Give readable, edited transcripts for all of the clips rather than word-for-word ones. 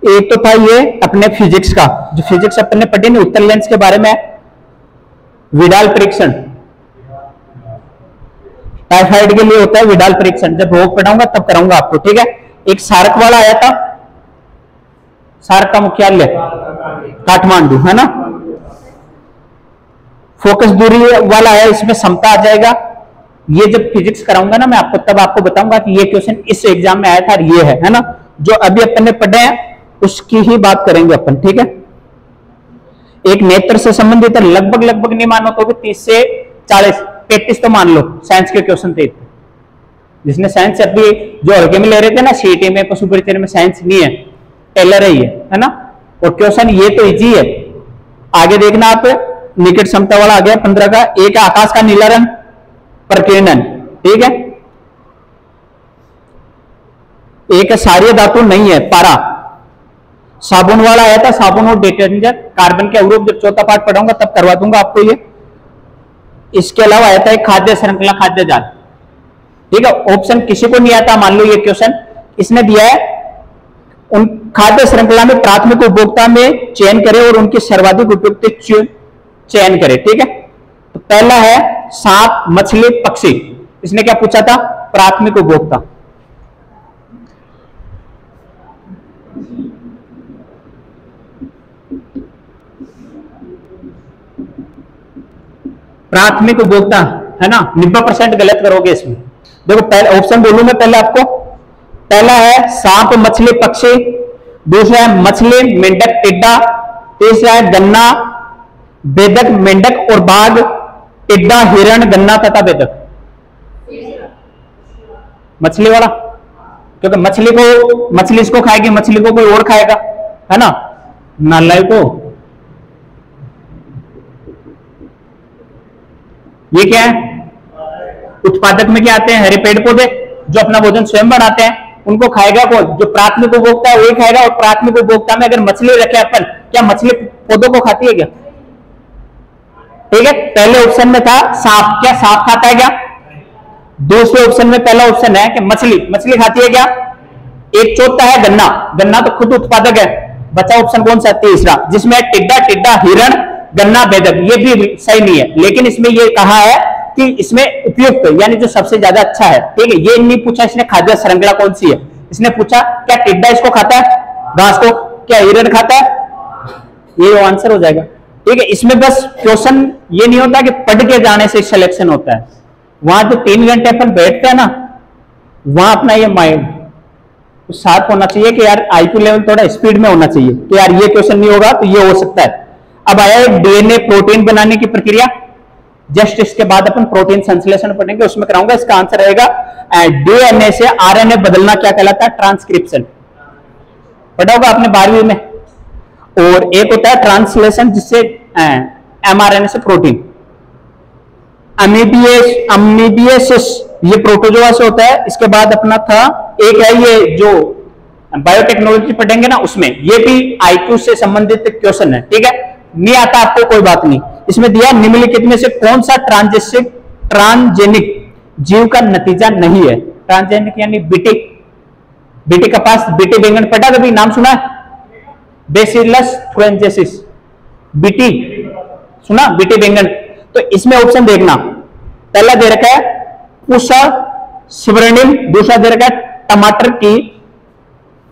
एक तो था ये अपने फिजिक्स का, जो फिजिक्स अपन ने पढ़ी नहीं उत्तर लेंस के बारे में, विडाल परीक्षण, टाइफाइड के लिए होता है विडाल परीक्षण, जब रोग पढ़ाऊंगा तब कराऊंगा आपको, ठीक है। एक सार्क वाला आया था, सार्क का मुख्यालय काठमांडू है ना। फोकस दूरी वाला है, इसमें समता आ जाएगा। ये जब फिजिक्स कराऊंगा ना मैं आपको, तब आपको बताऊंगा कि ये क्वेश्चन इस एग्जाम में आया था, ये है ना। जो अभी अपन ने पढ़े हैं उसकी ही बात करेंगे अपन, ठीक है। एक नेत्र से संबंधित है, लगभग लगभग नहीं मानो तो भी 30 से 40 33 तो मान लो साइंस के क्वेश्चन थे। जिसने साइंस अभी जो हल्के में ले रहे थे ना, सीटी में, पशु परिचय में साइंस नहीं है, टेलर है ये, है ना। और क्वेश्चन ये तो इजी है। आगे देखना आप, निकट समता वाला आ गया 15 का। एक आकाश का नीला रंग प्रकीर्णन, ठीक है। एक क्षारीय धातु नहीं है, पारा। साबुन वाला आया था, साबुन और डिटर्जेंट, कार्बन के अवरोध, जब चौथा पार्ट पढ़ाऊंगा तब करवा दूंगा आपको ये। इसके अलावा आया था एक खाद्य श्रृंखला, खाद्य जाल, ठीक है। ऑप्शन किसी को नहीं आता, मान लो ये क्वेश्चन इसने दिया है, उन खाद्य श्रृंखला में प्राथमिक उपभोक्ता में चयन करे और उनकी सर्वाधिक उपयुक्त चयन करे, ठीक है। तो पहला है सांप, मछली, पक्षी। इसने क्या पूछा था? प्राथमिक उपभोक्ता। प्राथमिक उपभोक्ता है ना, 90% गलत करोगे इसमें। देखो पहले ऑप्शन बोलूं मैं पहले आपको। पहला है सांप, मछली, पक्षी। दूसरा है मछली, मेंढक, टिड्डा। तीसरा है गन्ना, बेदक, मेंढक और बाघ, टिड्डा, हिरण, गन्ना तथा बेदक। मछली वाला, क्योंकि मछली इसको खाएगी, मछली को कोई और खाएगा, है ना, नालायक को। ये क्या है? उत्पादक में क्या आते हैं? हरे पेड़ पौधे जो अपना भोजन स्वयं बनाते हैं, उनको खाएगा कौन? जो प्राथमिक उपभोक्ता है वही खाएगा। और प्राथमिक उपभोक्ता में अगर मछली रखे अपन, क्या मछली पौधों को खाती है क्या? ठीक है। पहले ऑप्शन में था सांप, क्या सांप खाता है क्या? दूसरे ऑप्शन में पहला ऑप्शन है कि मछली खाती है क्या? एक चौथा है गन्ना, गन्ना तो खुद उत्पादक है। बचा ऑप्शन कौन सा? तीसरा, जिसमें टिड्डा, हिरण, गन्ना, बेदक। ये भी सही नहीं है, लेकिन इसमें ये कहा है कि इसमें उपयुक्त यानी जो सबसे ज्यादा अच्छा है, ठीक है। ये नहीं पूछा इसने खाद्य श्रृंखला कौन सी है, इसने पूछा क्या टिड्डा इसको खाता है, घास को, क्या हिरण खाता है, ये आंसर हो जाएगा, ठीक है। इसमें बस क्वेश्चन ये नहीं होता कि पढ़ के जाने से सिलेक्शन होता है। वहां जो 3 घंटे अपन बैठते हैं ना, वहां अपना ये माइंड साथ होना चाहिए कि यार आईक्यू लेवल थोड़ा स्पीड में होना चाहिए, तो यार ये क्वेश्चन नहीं होगा तो ये हो सकता है। अब आया एक डीएनए प्रोटीन बनाने की प्रक्रिया। जस्ट इसके बाद अपन प्रोटीन संश्लेषण पढ़ेंगे, उसमें कराऊंगा। इसका आंसर रहेगा डीएनए से आरएनए बदलना क्या कहलाता है? ट्रांसक्रिप्शन। पढ़ा होगा आपने 12वीं में। और एक होता है ट्रांसलेशन, जिससे एमआरएनए से प्रोटीन। अमीबियसिस ये प्रोटोजोआ से होता है। इसके बाद अपना था एक है ये जो बायोटेक्नोलॉजी पढ़ेंगे ना, उसमें ये भी आईक्यू से संबंधित क्वेश्चन है, ठीक है। नहीं आता आपको कोई बात नहीं। इसमें दिया निम्नलिखित में से कौन सा ट्रांसजेनिक जीव का नतीजा नहीं है? ट्रांसजेनिक यानी बीटी कपास, बीटी बैंगन पढ़ा कभी? नाम सुना है? बेसिलस थ्रेंजेसिस, बीटी सुना? बीटी बैंगन। तो इसमें ऑप्शन देखना, पहला दे रखा है पूसा स्वर्णिम, दूसरा दे रखा है टमाटर की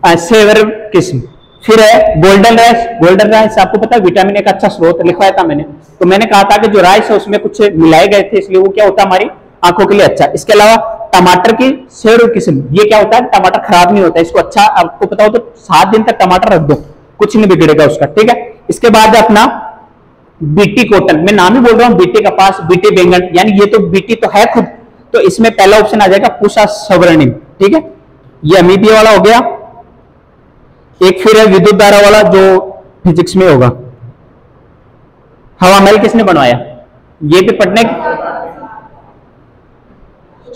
सेवर किस्म, फिर है गोल्डन राइस। गोल्डन राइस आपको पता है विटामिन ए का अच्छा स्रोत, लिखवाया था मैंने। तो मैंने कहा था कि जो राइस है उसमें कुछ मिलाए गए थे, इसलिए वो क्या होता है हमारी आंखों के लिए अच्छा। इसके अलावा टमाटर की सेवर किस्म, ये क्या होता है? टमाटर खराब नहीं होता, इसको अच्छा आपको पता हो तो 7 दिन तक टमाटर रख दो, कुछ नहीं बिगड़ेगा उसका, ठीक है। इसके बाद अपना बीटी कॉटन, मैं नाम ही बोल रहा हूँ, बीटी कपास, बीटी बैंगन, यानी ये तो बीटी तो है खुद। तो इसमें पहला ऑप्शन आ जाएगा पूसा स्वर्णिम, ठीक है। ये अमीबिया वाला हो गया। एक फिर है विद्युत धारा वाला, जो फिजिक्स में होगा। हवा महल किसने बनवाया? ये भी पढ़ने।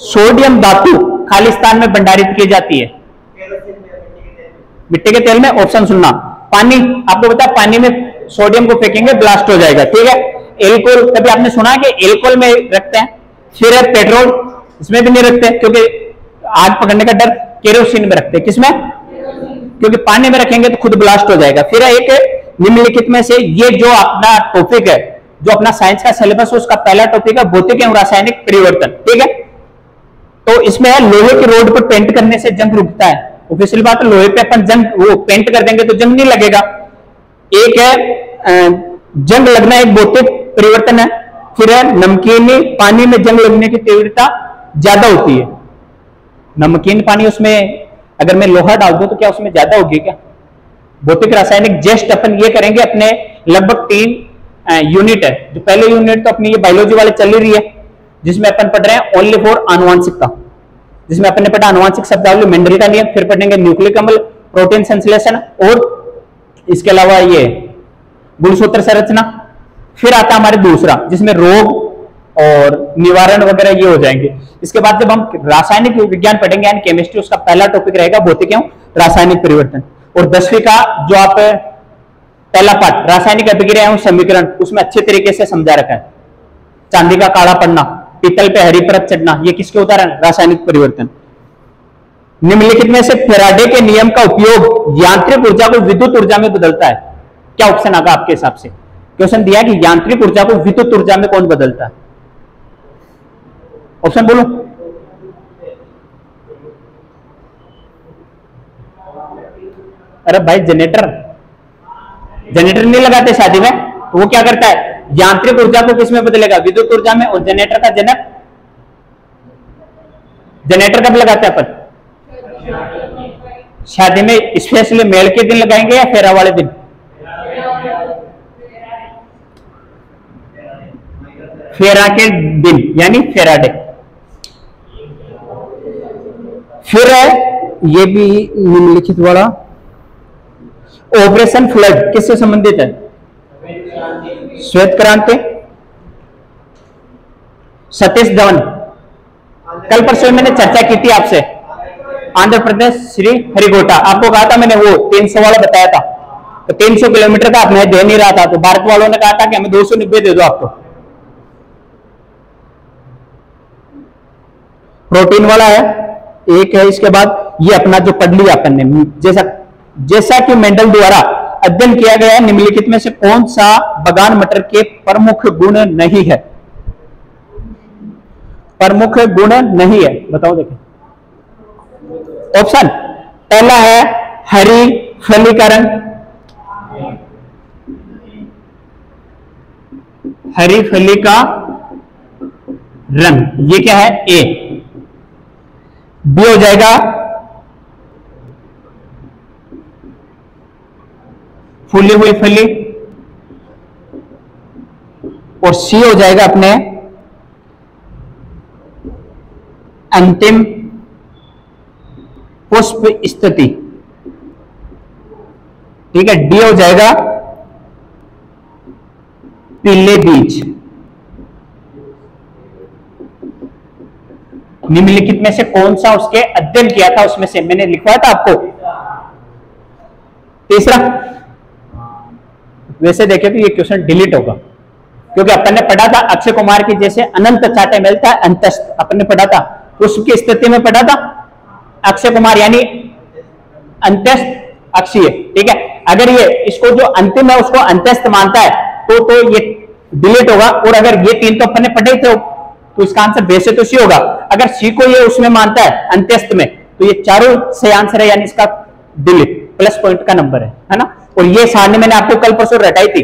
सोडियम धातु खालिस्तान में भंडारित की जाती है मिट्टी के तेल में। ऑप्शन सुनना, पानी, आपको पता है पानी में सोडियम को फेंकेंगे ब्लास्ट हो जाएगा, ठीक है। एल्कोहल, कभी आपने सुना है कि एल्कोहल में रखते हैं? फिर है पेट्रोल, इसमें भी नहीं रखते क्योंकि आग पकड़ने का डर। केरोसिन में रखते हैं, किसमें? क्योंकि पानी में रखेंगे तो खुद ब्लास्ट हो जाएगा। फिर एक निम्नलिखित में से, ये जो अपना टॉपिक है, जो अपना साइंस का सिलेबस है, उसका पहला टॉपिक है भौतिक एवं रासायनिक परिवर्तन। ठीक है, तो इसमें है लोहे की रोड पर पेंट करने से जंग रुकता है। ऑफिशियल बात है, लोहे पे अपन जंग वो पेंट कर देंगे तो जंग नहीं लगेगा। एक है जंग लगना एक भौतिक परिवर्तन है। फिर है नमकीन पानी में जंग लगने की तीव्रता ज्यादा होती है। नमकीन पानी, उसमें अगर मैं लोहा डाल दूं तो क्या उसमें ज्यादा होगी क्या? भौतिक रासायनिक जस्ट अपन ये करेंगे अपने लगभग 3 यूनिट है। जो पहले यूनिट तो अपनी ये बायोलॉजी वाले चल ही रही है, जिसमें अपन पढ़ रहे हैं ओनली फॉर आनुवांशिकता, जिसमें अपन ने पढ़ा आनुवांशिक शब्दावली, मेंडल का नियम। फिर पढ़ेंगे न्यूक्लिक अम्ल, प्रोटीन संश्लेषण, और इसके अलावा ये गुणसूत्र संरचना। फिर आता है हमारे दूसरा, जिसमें रोग और निवारण वगैरह ये हो जाएंगे। इसके बाद जब हम रासायनिक विज्ञान पढ़ेंगे यानी केमिस्ट्री, उसका पहला टॉपिक रहेगा भौतिक एवं रासायनिक परिवर्तन। और 10वीं का जो आप पहला पार्ट रासायनिक अभिक्रिया एवं समीकरण, उसमें अच्छे तरीके से समझा रखा है। चांदी का काला पड़ना, पीतल पे हरी परत चढ़ना, ये किसके उदाहरण? रासायनिक परिवर्तन। निम्नलिखित में से फैराडे के नियम का उपयोग यांत्रिक ऊर्जा को विद्युत ऊर्जा में बदलता है। क्या ऑप्शन आगा आपके हिसाब से? क्वेश्चन दिया कि यांत्रिक ऊर्जा को विद्युत ऊर्जा में कौन बदलता है? ऑप्शन बोलो। अरे भाई जनरेटर नहीं लगाते शादी में, तो वो क्या करता है? यांत्रिक ऊर्जा को किस में बदलेगा? विद्युत ऊर्जा में। और जनरेटर का जनक, जनरेटर कब लगाते हैं अपन? शादी में। स्पेशली मेल के दिन लगाएंगे या फेरा वाले दिन? फेरा के दिन, यानी फेराडे। फिर है ये भी निम्नलिखित वाला, ऑपरेशन फ्लड किससे संबंधित है? श्वेत क्रांति। सतीश धवन, कल परसों मैंने चर्चा की थी आपसे, आंध्र प्रदेश श्री हरिघोटा। आपको कहा था मैंने, वो 300 वाला बताया था, तो 300 किलोमीटर का आपने दे नहीं रहा था, तो भारत वालों ने कहा था कि हमें 290 दे दो आपको। प्रोटीन वाला है एक है। इसके बाद ये अपना जो पढ़ लिया अपन ने, जैसा कि मेंडल द्वारा अध्ययन किया गया है, निम्नलिखित में से कौन सा बगान मटर के प्रमुख गुण नहीं है? प्रमुख गुण नहीं है, बताओ देखें। ऑप्शन पहला है हरी फलीकरण, हरी फली का रंग, ये क्या है? ए। बी हो जाएगा फूली हुई फली, और सी हो जाएगा अपने अंतिम पुष्प स्थिति। ठीक है, डी हो जाएगा पीले बीज। निम्नलिखित में से कौन सा उसके अध्ययन किया था, उसमें से मैंने लिखवाया था आपको। तीसरा, वैसे देखे तो ये क्वेश्चन डिलीट होगा, क्योंकि अपन ने पढ़ा था अक्षय कुमार की जैसे अनंत चाटे मिलता है अंतस्थ, अपन ने पढ़ा था, उसकी स्थिति में पढ़ा था अक्षय कुमार यानी अंत्यस्थ अक्षीय। ठीक है, अगर ये इसको जो अंतिम है उसको अंत्यस्थ मानता है तो ये डिलीट होगा। और अगर ये 3 तो अपन ने पढ़े थे, तो इसका आंसर वैसे तो सी होगा। अगर सी को ये उसमें मानता है अंत्यस्थ में, तो ये चारों सही आंसर है, यानी इसका डिलीट, प्लस पॉइंट का नंबर है ना। और ये सारणी मैंने आपको कल परसों रटाई थी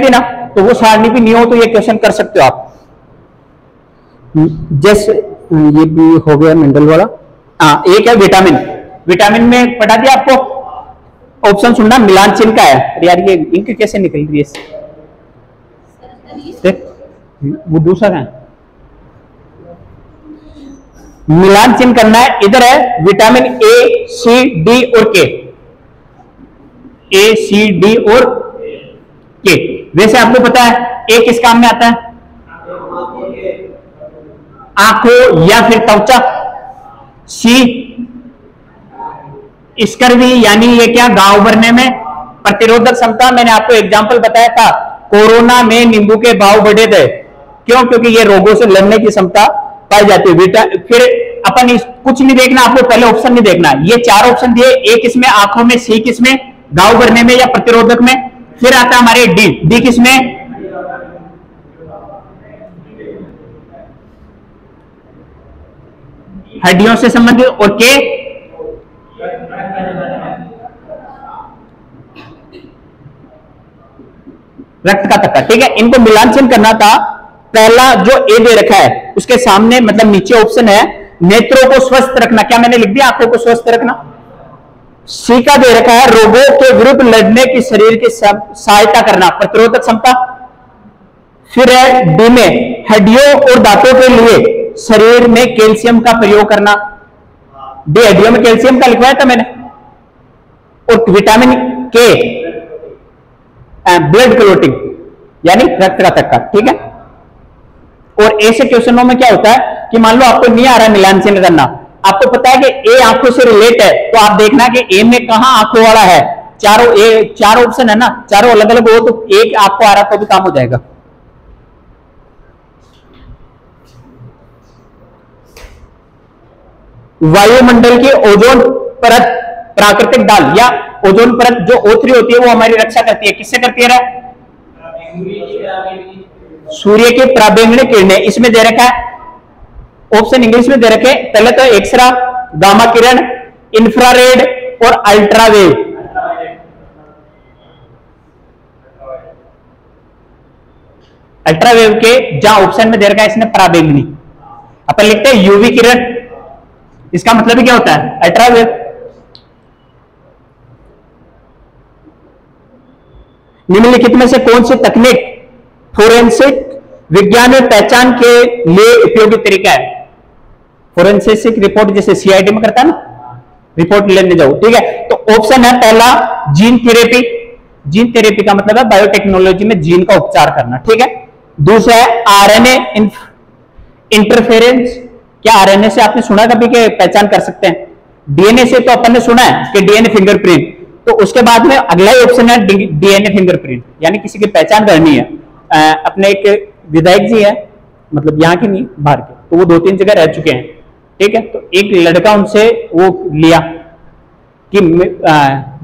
ना, तो वो सारणी भी नहीं हो तो ये क्वेश्चन कर सकते हो आप। जैसे ये भी हो गया मेंडल वाला। एक है विटामिन, विटामिन में पढ़ा दिया आपको। ऑप्शन सुनना, मिलान चिन्ह का है। यार ये इंक कैसे निकल रही है? वो दूसरा है, मिलान चिन्ह करना है। इधर है विटामिन ए, सी, डी और के। ए, सी, डी और के। वैसे आपको पता है ए किस काम में आता है? आंखों या फिर त्वचा। सी स्कर्वी यानी ये क्या, घाव भरने में। प्रतिरोधक क्षमता, मैंने आपको एग्जांपल बताया था, कोरोना में नींबू के भाव बढ़े थे। क्यों? क्योंकि ये रोगों से लड़ने की क्षमता पाई जाती है। फिर अपन कुछ नहीं देखना आपको, पहले ऑप्शन नहीं देखना। ये 4 ऑप्शन दिए, ए किसमें, आंखों में, सी किसमें, घाव भरने में या प्रतिरोधक में, फिर आता है हमारे डी, डी किसमें, हड्डियों से संबंधित, और के रक्त का तक्का। ठीक है, इनको मिलान करना था। पहला जो ए दे रखा है उसके सामने मतलब नीचे ऑप्शन है नेत्रों को स्वस्थ रखना, क्या मैंने लिख दिया, आंखों को स्वस्थ रखना। सी का दे रखा है रोगों के विरुद्ध लड़ने की शरीर की सहायता करना, प्रतिरोधक क्षमता। फिर है डी में हड्डियों और दांतों के लिए शरीर में कैल्शियम का प्रयोग करना, डी हड्डियों में कैल्शियम का लिखवाया था मैंने। और विटामिन के ब्लड क्लोटिंग यानी रक्त का तक्का। ठीक है, और ऐसे क्वेश्चनों में क्या होता है कि मान लो आपको नहीं आ रहा मिलान चिन्ह करना, आपको पता है कि ए आंखों से रिलेट है, तो आप देखना कि ए में कहां आंखों वाला है। चारों ऑप्शन है ना, चारों अलग अलग हो तो एक आपको आ रहा तो भी काम हो जाएगा। वायुमंडल की ओजोन परत प्राकृतिक ढाल या ओजोन परत जो O3 होती है वो हमारी रक्षा करती है, किससे करती है? सूर्य की पराबैंगनी किरणें। इसमें दे रखा है ऑप्शन इंग्लिश में दे रखे, पहले तो एक्सरा, गामा किरण, इंफ्रारेड और अल्ट्रावेव। अल्ट्रावेव के जहां ऑप्शन में दे रखा है इसने पराबैंगनी, अपन लिखते हैं यूवी किरण, इसका मतलब क्या होता है? अल्ट्रावेव। निम्नलिखित में से कौन सी तकनीक फोरेंसिक विज्ञान में पहचान के लिए उपयोगी तरीका है? फोरेंसिक रिपोर्ट जैसे सीआईडी में करता है ना, रिपोर्ट लेने जाओ। ठीक है, तो ऑप्शन है पहला जीन थेरेपी, जीन थेरेपी का मतलब है बायोटेक्नोलॉजी में जीन का उपचार करना। ठीक है, दूसरा है आरएनए इंटरफेरेंस, क्या आरएनए से आपने सुना कभी कि पहचान कर सकते हैं? डीएनए से तो अपन ने सुना है कि डीएनए फिंगरप्रिंट, तो उसके बाद में अगला ही ऑप्शन है डीएनए फिंगरप्रिंट, यानी किसी की पहचान करनी है। अपने एक विधायक जी है, मतलब यहाँ के नहीं बाहर के, तो वो 2-3 जगह रह चुके हैं। ठीक है, तो एक लड़का उनसे वो लिया कि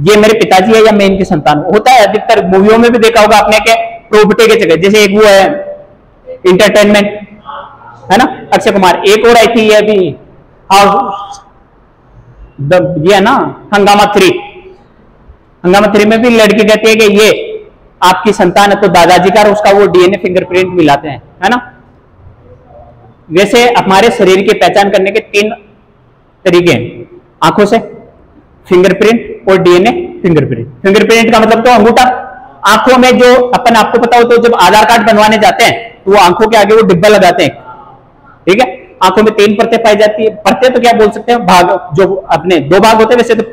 ये मेरे पिताजी है या मैं इनकी संतान हूं। होता है अधिकतर मूवियों में भी देखा होगा आपने के प्रॉपर्टी के जगह, जैसे एक वो है इंटरटेनमेंट है ना, अक्षय कुमार, एक और आई थी ये अभी ये है ना हंगामा 3, हंगामा 3 में भी लड़की कहती है कि ये आपकी संतान है, तो दादाजी का और उसका वो डीएनए फिंगरप्रिंट मिलाते हैं, है ना। वैसे हमारे शरीर की पहचान करने के 3 तरीके हैं, आंखों से, फिंगरप्रिंट और डीएनए फिंगरप्रिंट। फिंगरप्रिंट का मतलब तो अंगूठा, आंखों में जो अपन आपको पता हो तो जब आधार कार्ड बनवाने जाते हैं तो वो आंखों के आगे वो डिब्बा लगाते हैं। ठीक है, आंखों में 3 परतें पाई जाती है, परतें तो क्या बोल सकते हैं, भाग, जो अपने 2 भाग होते हैं वैसे तो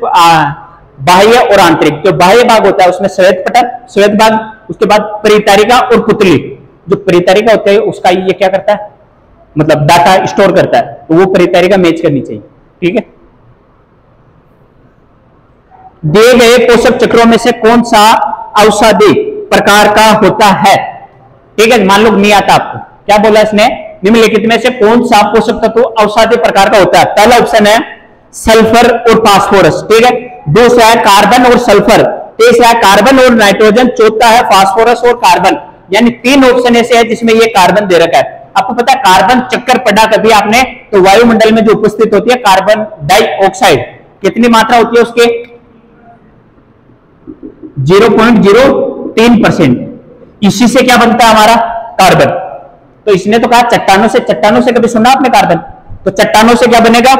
बाह्य और आंतरिक। जो बाह्य भाग होता है उसमें श्वेत पटल, श्वेत भाग, उसके बाद परितारिका और पुतली। जो परितारिका होता है उसका ये क्या करता है, मतलब डाटा स्टोर करता है, तो वो परितारिका मैच करनी चाहिए। ठीक है, दिए गए पोषक चक्रों में से कौन सा औषधि प्रकार का होता है? ठीक है, मान लो नहीं आता आपको, क्या बोला इसने, निम्नलिखित में से कौन सा पोषक तत्व औषधि प्रकार का होता है? पहला ऑप्शन है सल्फर और फास्फोरस। ठीक है, दूसरा है कार्बन और सल्फर, तीसरा है कार्बन और नाइट्रोजन, चौथा है फास्फोरस और कार्बन। यानी 3 ऑप्शन ऐसे है जिसमें ये कार्बन दे रखा है। आपको पता है कार्बन चक्कर पढ़ा कभी आपने, तो वायुमंडल में जो उपस्थित होती है कार्बन डाइऑक्साइड, कितनी मात्रा होती है उसके? 0.03%। इसी से क्या बनता है हमारा कार्बन। तो इसने तो कहा चट्टानों से, चट्टानों से कभी सुना आपने कार्बन? तो चट्टानों से क्या बनेगा?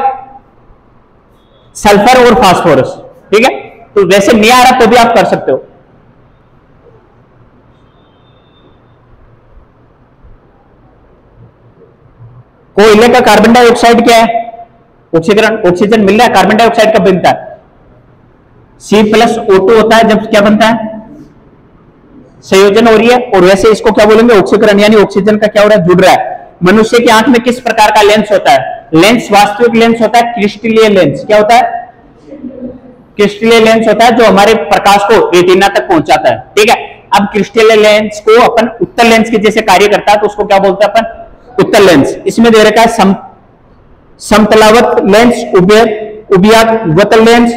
सल्फर और फास्फोरस। ठीक है, तो वैसे नहीं आ रहा तो भी आप कर सकते हो। कोयले का कार्बन डाइऑक्साइड क्या है? ऑक्सीकरण, ऑक्सीजन मिल रहा है, कार्बन डाइऑक्साइड कब बनता है? C+O2 होता है जब क्या बनता है, संयोजन हो रही है, और वैसे इसको क्या बोलेंगे, ऑक्सीकरण, यानी ऑक्सीजन का क्या हो रहा है, जुड़ रहा है। मनुष्य की आंख में किस प्रकार का लेंस होता है? लेंस वास्तविक लेंस होता है, क्रिस्टलीय लेंस। क्या होता है? क्रिस्टलीय लेंस होता है जो हमारे प्रकाश को रेटिना तक पहुंचाता है। ठीक है, अब क्रिस्टलीय लेंस को अपन उत्तल लेंस के जैसे कार्य करता है, तो उसको क्या बोलते हैं अपन? उत्तल लेंस। इसमें दे रखा है समतलावत लेंस, उभयावतल लेंस,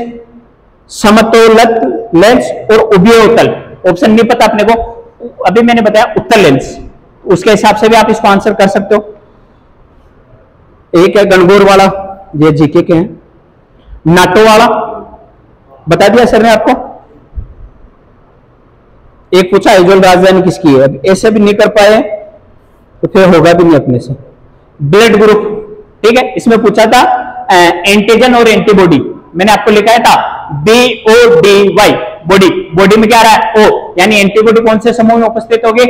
समतोलत लेंस और उभयोतल। ऑप्शन नहीं पता अपने को, अभी मैंने बताया उत्तल लेंस, उसके हिसाब से भी आप इसको आंसर कर सकते हो। एक है गणगौर वाला, ये जीके के हैं। नाटो वाला बता दिया सर ने आपको। एक पूछा आइजोल राजधानी किसकी है, ऐसे भी नहीं कर पाए तो फिर होगा भी नहीं अपने से। ब्लड ग्रुप, ठीक है, इसमें पूछा था एंटीजन और एंटीबॉडी, मैंने आपको लिखा था BODY, बॉडी। बॉडी में क्या रहा है O, यानी एंटीबॉडी कौन से समूह में उपस्थित होगी,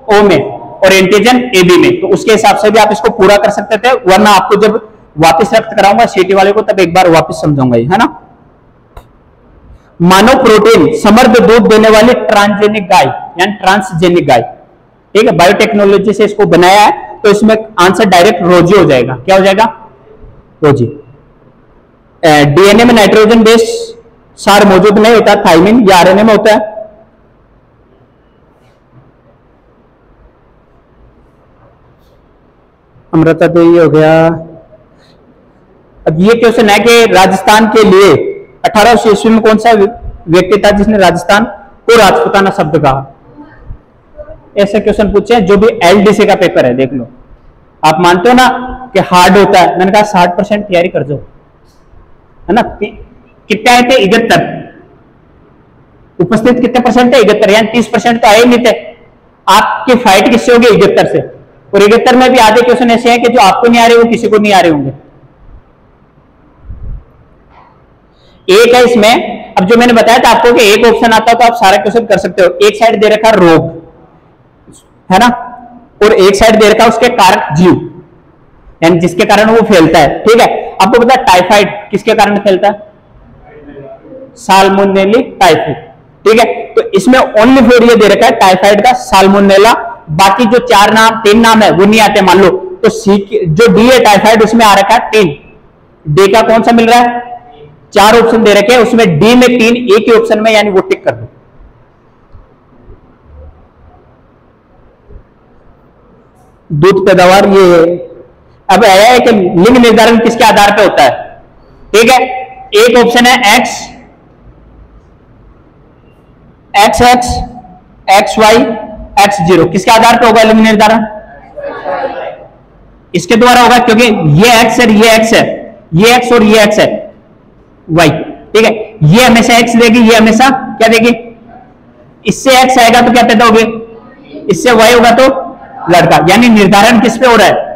O में, और एंटीजन AB में। तो उसके हिसाब से भी आप इसको पूरा कर सकते थे, वरना आपको जब वापस रक्त कराऊंगा सीटी वाले को तब एक बार वापस समझाऊंगा, है ना। मानव प्रोटीन समृद्ध दूध देने वाली ट्रांसजेनिक गाय, यानी ट्रांसजेनिक गाय, ठीक है, बायोटेक्नोलॉजी से इसको बनाया है, तो इसमें आंसर डायरेक्ट रोजी हो जाएगा। क्या हो जाएगा, रोजी। डीएनए में नाइट्रोजन बेस सार मौजूद नहीं होता, थाइमिन या आरएनए में होता है। अमृता तो ये हो गया। अब ये क्वेश्चन है कि राजस्थान के लिए 1800 ईस्वी में कौन सा व्यक्ति था जिसने राजस्थान को राजपूताना शब्द कहा। ऐसे क्वेश्चन पूछे हैं, जो भी एलडीसी का पेपर है देख लो। आप मानते हो ना कि हार्ड होता है, मैंने कहा 60% तैयारी कर दो, है ना। कितने आए थे, 71। उपस्थित कितने परसेंट है, 71, यानी 30% तो आए नहीं थे। आपकी फाइट किससे होगी, 71 से। और 71 में भी आधे क्वेश्चन ऐसे हैं कि जो आपको नहीं आ रहे वो किसी को नहीं आ रहे होंगे। एक है इसमें, अब जो मैंने बताया था आपको कि एक ऑप्शन आता है तो आप सारा क्वेश्चन कर सकते हो। एक साइड दे रखा रोग, है ना, और एक साइड दे रखा उसके कारक जीव, यानी जिसके कारण वो फैलता है, ठीक है। आपको पता है टाइफाइड किसके कारण फैलता है, साल्मोनेला टाइफाइड, ठीक है। तो इसमें ओनली फॉर ये दे रखा है टाइफाइड का साल्मोनेला, बाकी जो 3 नाम है वो नहीं आते मान लो। तो सी जो डी है टाइफाइड, उसमें आ रखा है 3, डी का कौन सा मिल रहा है, 4 ऑप्शन दे रखे हैं, उसमें डी में 3 एक ही ऑप्शन में, यानी वो टिक कर दो। दूध पैदावार ये अब आया है कि लिंग निर्धारण किसके आधार पे होता है, ठीक है। एक ऑप्शन है X, XX, XY, X0, किसके आधार पे होगा लिंग निर्धारण, इसके द्वारा होगा, क्योंकि ये X है, ये X है, ये X और ये X है, Y, ठीक है। ये हमेशा X देगी, ये हमेशा क्या देगी, इससे X आएगा तो क्या पैदा होगी, इससे Y होगा तो लड़का, यानी निर्धारण किस पे हो रहा है,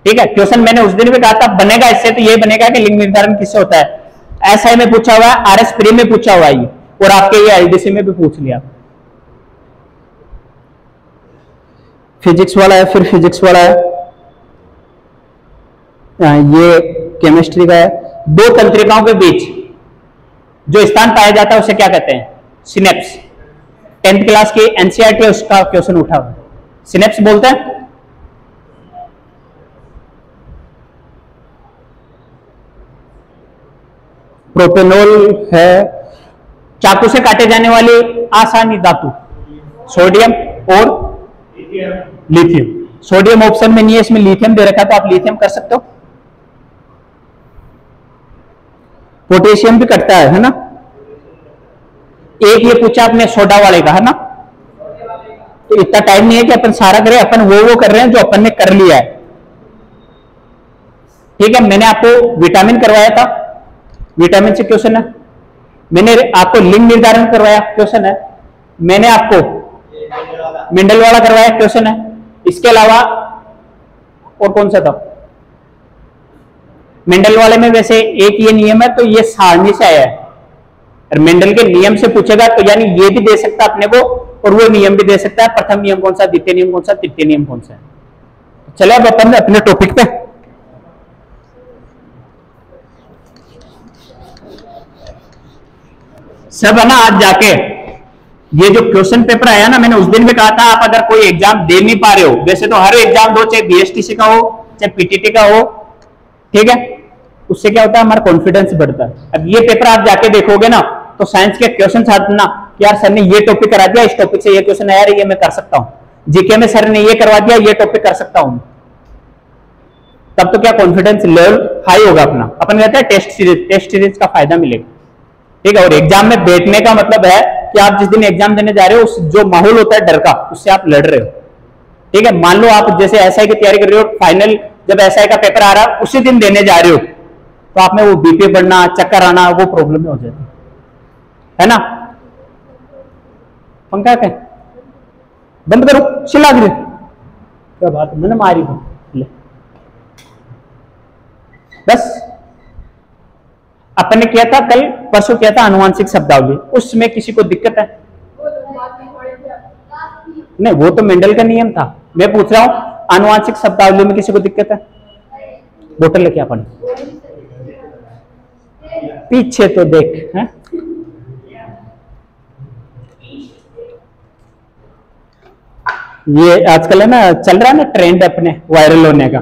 ठीक है। क्वेश्चन मैंने उस दिन भी कहा था बनेगा इससे, तो ये बनेगा कि लिंग निर्धारण किससे होता है। एसआई में पूछा हुआ है, आरएस प्री में पूछा हुआ है ये, और आपके ये एलडीसी में भी पूछ लिया। फिजिक्स वाला है, फिर फिजिक्स वाला है, ये केमिस्ट्री का है। 2 तंत्रिकाओं के बीच जो स्थान पाया जाता है उसे क्या कहते हैं, सिनेप्स। 10th क्लास की एनसीईआरटी उसका क्वेश्चन उठा हुआ, सिनेप्स बोलते हैं। प्रोपेनॉल है, चाकू से काटे जाने वाली आसानी धातु, सोडियम और लिथियम। सोडियम ऑप्शन में नहीं है, इसमें लिथियम दे रखा, तो आप लिथियम कर सकते हो। पोटेशियम भी कटता है ना। एक ये पूछा आपने सोडा वाले का, है ना। तो इतना टाइम नहीं है कि अपन सारा करें, अपन वो कर रहे हैं जो अपन ने कर लिया है, ठीक है। मैंने आपको विटामिन करवाया था, विटामिन से क्वेश्चन है। मैंने आपको लिंग निर्धारण करवाया, क्वेश्चन है। मैंने आपको मेंडल वाला करवाया, क्वेश्चन है। इसके अलावा और कौन सा था, मेंडल वाले में वैसे एक ये नियम है, तो ये सारणी से आया है, और मेंडल के नियम से पूछेगा तो यानी ये भी दे सकता अपने को और वो नियम भी दे सकता है। प्रथम नियम कौन सा, द्वितीय नियम कौन सा, तृतीय नियम कौन सा है। चले अब अपन अपने टॉपिक पे। सब है ना, आज जाके ये जो क्वेश्चन पेपर आया ना, मैंने उस दिन भी कहा था, आप अगर कोई एग्जाम दे नहीं पा रहे हो, वैसे तो हर एग्जाम दो, चाहे बीएसटीसी का हो चाहे पीटीटी का हो, ठीक है। उससे क्या होता है, हमारा कॉन्फिडेंस बढ़ता है। अब ये पेपर आप जाके देखोगे ना, तो साइंस के क्वेश्चन आते ना कि यार सर ने ये टॉपिक करा दिया, इस टॉपिक से ये क्वेश्चन आया, ये मैं कर सकता हूं। जीके में सर ने ये करवा दिया, ये टॉपिक कर सकता हूं। तब तो क्या कॉन्फिडेंस लेवल हाई होगा अपना। अपन कहते हैं टेस्ट सीरीज का फायदा मिलेगा, ठीक है। और एग्जाम में बैठने का मतलब है कि आप जिस दिन एग्जाम देने जा रहे हो, उस जो माहौल होता है डर का, उससे आप लड़ रहे हो, ठीक है। मान लो आप जैसे एसआई की तैयारी कर रहे हो, फाइनल जब एसआई का पेपर आ रहा है उसी दिन देने जा रहे हो, तो आप में वो बीपी बढ़ना, चक्कर आना, वो प्रॉब्लम में हो जाती है ना। पंखा कहीं बंद करो, चिल्ला दे, क्या बात, मैंने मारी को ले। बस अपन ने किया था कल परसों किया था आनुवांशिक शब्दावली, उसमें किसी को दिक्कत है? नहीं, वो तो मेंडल का नियम था। मैं पूछ रहा हूं आनुवांशिक शब्दावली में किसी को दिक्कत है? बोतल लेके अपन पीछे तो देख है? ये आजकल है ना, चल रहा है ना ट्रेंड अपने वायरल होने का।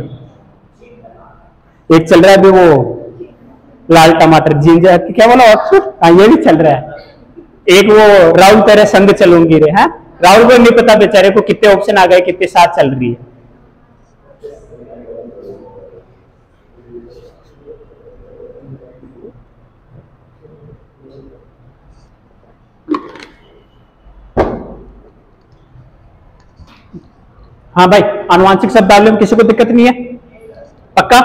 एक चल रहा है अभी वो लाल टमाटर जिंजर, क्या बोला ऑक्सफोर्ड, हाँ ये भी चल रहा है। एक वो राहुल तेरे संग चलूंगी रे, है राहुल को नहीं पता बेचारे को कितने ऑप्शन आ गए, कितने साथ चल रही है। हाँ भाई, आनुवांशिक शब्दावली में किसी को दिक्कत नहीं है? पक्का?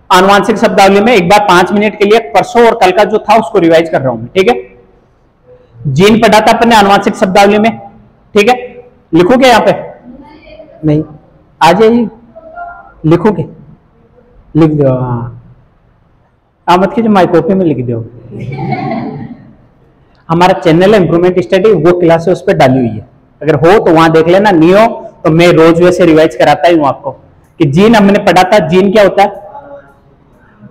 आनुवांशिक शब्दावली में एक बार 5 मिनट के लिए परसों और कल का जो था उसको रिवाइज कर रहा हूं, ठीक है। जीन पढ़ा था अपन ने आनुवांशिक शब्दावली में, ठीक है। लिखोगे यहाँ पे? नहीं, आ जाइए, लिखोगे? लिख दो, हाँ मत कीजिए, माई कॉपी में लिख दो। हमारा चैनल है इंप्रूवमेंट स्टडी, वो क्लास उस पर डाली हुई है, अगर हो तो वहां देख लेना, नहीं हो तो मैं रोज वैसे रिवाइज कराता ही हूं आपको कि जीन हमने पढ़ा था। जीन क्या होता है?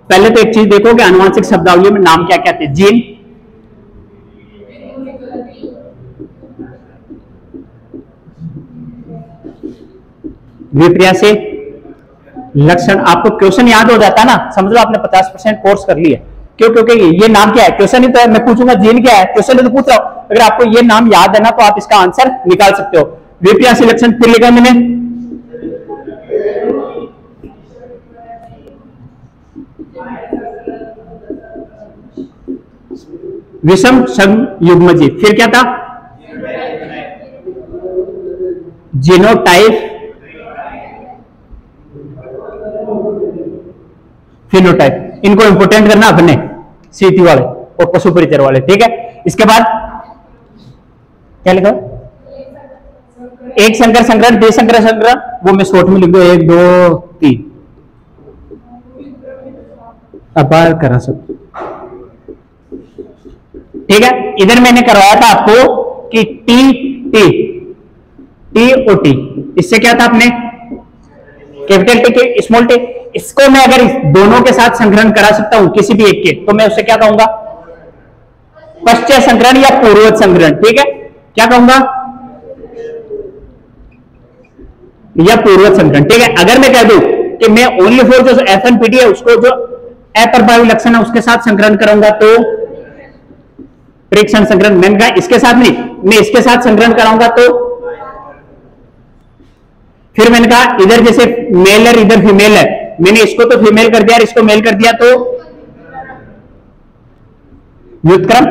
पहले तो एक चीज देखो कि आनुवांशिक शब्दावली में नाम क्या क्या थे। जीन विपर्यासी लक्षण, आपको क्वेश्चन याद हो जाता है ना, समझ लो आपने 50% कोर्स कर लिया। क्यों? क्योंकि ये नाम क्या है, क्वेश्चन ही तो है। मैं पूछूंगा जीन क्या है, क्वेश्चन तो पूछ रहा हूं, अगर आपको ये नाम याद है ना तो आप इसका आंसर निकाल सकते हो। विपर्यासी लक्षण फिर लिखा मैंने, विषम संयुग्मजीव, फिर क्या था? Genotype, phenotype. इनको इंपोर्टेंट करना अपने सीटी वाले और पशु परिचर वाले, ठीक है। इसके बाद क्या लिखा? एक संकर संग्रहण, दो संकर संग्रहण, वो मैं शॉर्ट में लिख दो, 1 2 3 अपार करा सकते, ठीक है। इधर मैंने करवाया था आपको कि T T T O T, इससे क्या था अपने कैपिटल टी के स्मॉल टी। इसको मैं अगर दोनों के साथ संग्रहण करा सकता हूं किसी भी एक के, तो मैं उसे क्या कहूंगा? पश्चात संग्रहण या पूर्वज संग्रहण, ठीक है। क्या कहूंगा? या पूर्वज संग्रहण, ठीक है। अगर मैं कह दूं कि मैं ओनली फॉर जो एफएनपीटी है उसको जो अप्रभावी लक्षण है उसके साथ संग्रहण करूंगा, तो प्रेक्षण संग्रहण। मैंने कहा इसके साथ नहीं, मैं इसके साथ संग्रहण कराऊंगा तो फिर मैंने कहा इधर जैसे मेल है इधर फीमेल है, मैंने इसको तो फीमेल कर दिया और इसको मेल कर दिया, तो व्युत्क्रम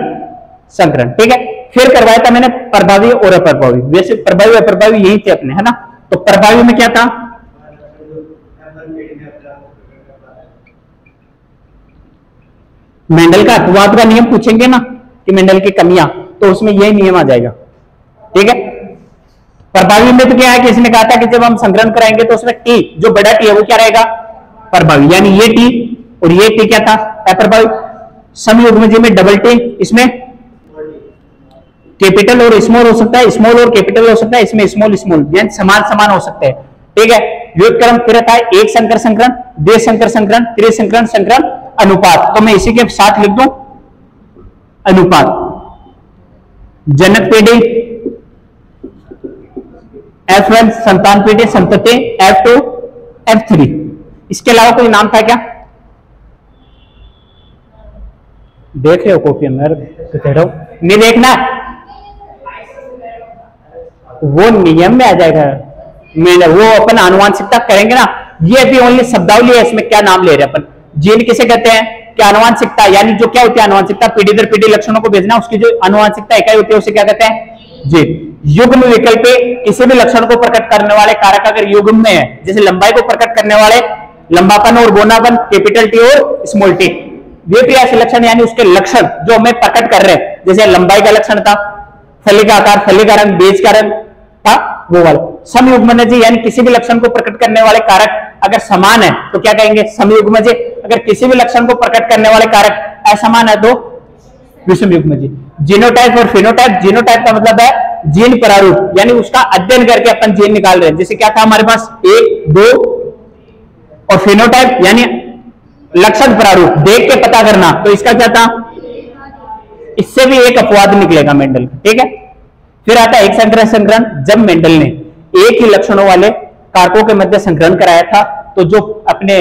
संकरण, ठीक है। फिर करवाया था मैंने प्रभावी और अप्रभावी। वैसे प्रभावी अप्रभावी यही थे अपने, है ना। तो प्रभावी में क्या था? मेंडल का अपवाद का नियम पूछेंगे ना कि मेंडल की कमियां, तो उसमें यही नियम आ जाएगा, ठीक है। प्रभावी में तो क्या है कि इसने कहा था कि जब हम संग्रहण कराएंगे तो उसमें टी, जो बड़ा टी है वो क्या रहेगा? प्रभावी, यानी ये टी और ये टी क्या था? अप्रभावी। समयुग्मजीव में डबल टी, इसमें कैपिटल और स्मॉल हो सकता है, स्मॉल और कैपिटल हो सकता है, इसमें स्मॉल स्मॉल, यानी समान समान हो सकते हैं, ठीक है। व्युत्क्रम फिर आता है एक संकर संकरण, द्वि संकर संकरण, त्रिसंकरण संकरण, अनुपात। तो मैं इसी के साथ लिख दूं अनुपात। जनक पीढ़ी F1, संतान पीढ़ी संतति F2, F3। इसके अलावा कोई नाम था क्या? देख रहे हो कॉपी में, कह रहा हूं नहीं देखना, वो नियम में आ जाएगा। वो अपन आनुवांशिकता करेंगे ना ये भी ओनली शब्दावली है, इसमें क्या नाम ले रहे हैं अपन। जीन किसे कहते हैं कि आनुवांशिकता, यानी जो क्या होती है आनुवांशिकता, पीढ़ी दर पीढ़ी लक्षणों को भेजना, उसकी जो आनुवांशिकता इकाई होती है उसे क्या कहते हैं, जीन। युग्म विकल्प किसी भी लक्षण को प्रकट करने वाले कारक अगर युग्म में है, जैसे लंबाई को प्रकट करने वाले लंबापन और बोनापन, कैपिटल टी और स्मॉल टी, वे भी ऐसे लक्षण यानी उसके लक्षण जो हमें प्रकट कर रहे हैं, जैसे लंबाई का लक्षण था, फली का आकार, फली का रंग, बीज का रंग था, वो वाला। समयुग्मज यानी किसी भी लक्षण को प्रकट करने वाले कारक अगर समान है तो क्या कहेंगे, समयुग्मज। अगर किसी भी लक्षण को प्रकट करने वाले कारक असमान है तो विषमयुग्मज। जीनोटाइप और फिनोटाइप, जीनोटाइप का मतलब है जीन प्रारूप, यानी उसका अध्ययन करके अपन जीन निकाल रहे हैं। जैसे क्या था हमारे पास 1 2, और फिनोटाइप यानी लक्षण प्रारूप देख के पता करना, तो इसका क्या था, इससे भी एक अपवाद निकलेगा मेंडल का, ठीक है। फिर आता है एक संग्रह संग्रहण। जब मेंडल ने एक ही लक्षणों वाले कारकों के मध्य संग्रहण कराया था, तो जो अपने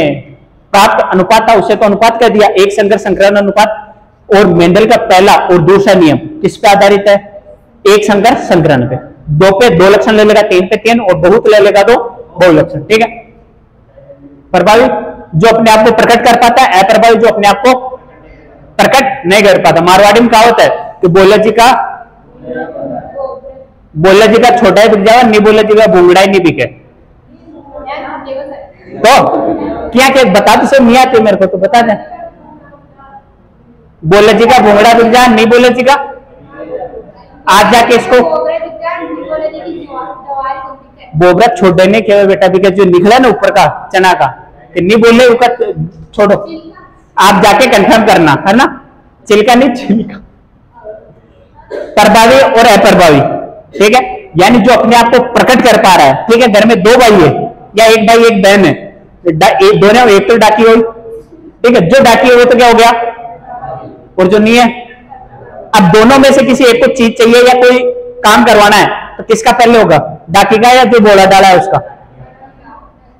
प्राप्त अनुपात था उसे तो अनुपात कह दिया, एक संग्रह संग्रहण अनुपात। और मेंडल का पहला और दूसरा नियम किस पे आधारित है, एक संग्रह संग्रहण पे। 2 पे 2 लक्षण ले लेगा, 3 पे 3, और बहुत ले लेगा तो बहुलक्षण, ठीक है। प्रभावी जो अपने आप को प्रकट कर पाता है, अप्रभावी जो अपने आप को प्रकट नहीं कर पाता। मारवाड़ी में कहावत है कि बोला जी का छोटा ही बिक जाएगा, नहीं बोला जी का भूंगड़ा ही नहीं बिके। तो क्या क्या बता तो सब नहीं आते मेरे को, तो बता दे। बोला जी का भूंगड़ा बिक जाए, नहीं बोला जी का, आज जाके इसको बोबरा छोड़ ने क्या बेटा बिके, जो निकला ना ऊपर का चना का, नहीं बोले उसका छोड़ो, आप जाके कंफर्म करना, है ना। चिल्का नहीं चिल्का। प्रभावी और अप्रभावी, ठीक है, यानी जो अपने आप को प्रकट कर पा रहा है, ठीक है। घर में 2 भाई है या 1 भाई 1 बहन है, दोनों एक तो डाकी हुई, ठीक है। जो डाकी हुई तो क्या हो गया, और जो नहीं है, अब दोनों में से किसी एक को चीज चाहिए या कोई काम करवाना है, तो किसका पहले होगा, डाकी का या जो बोला डाला है उसका।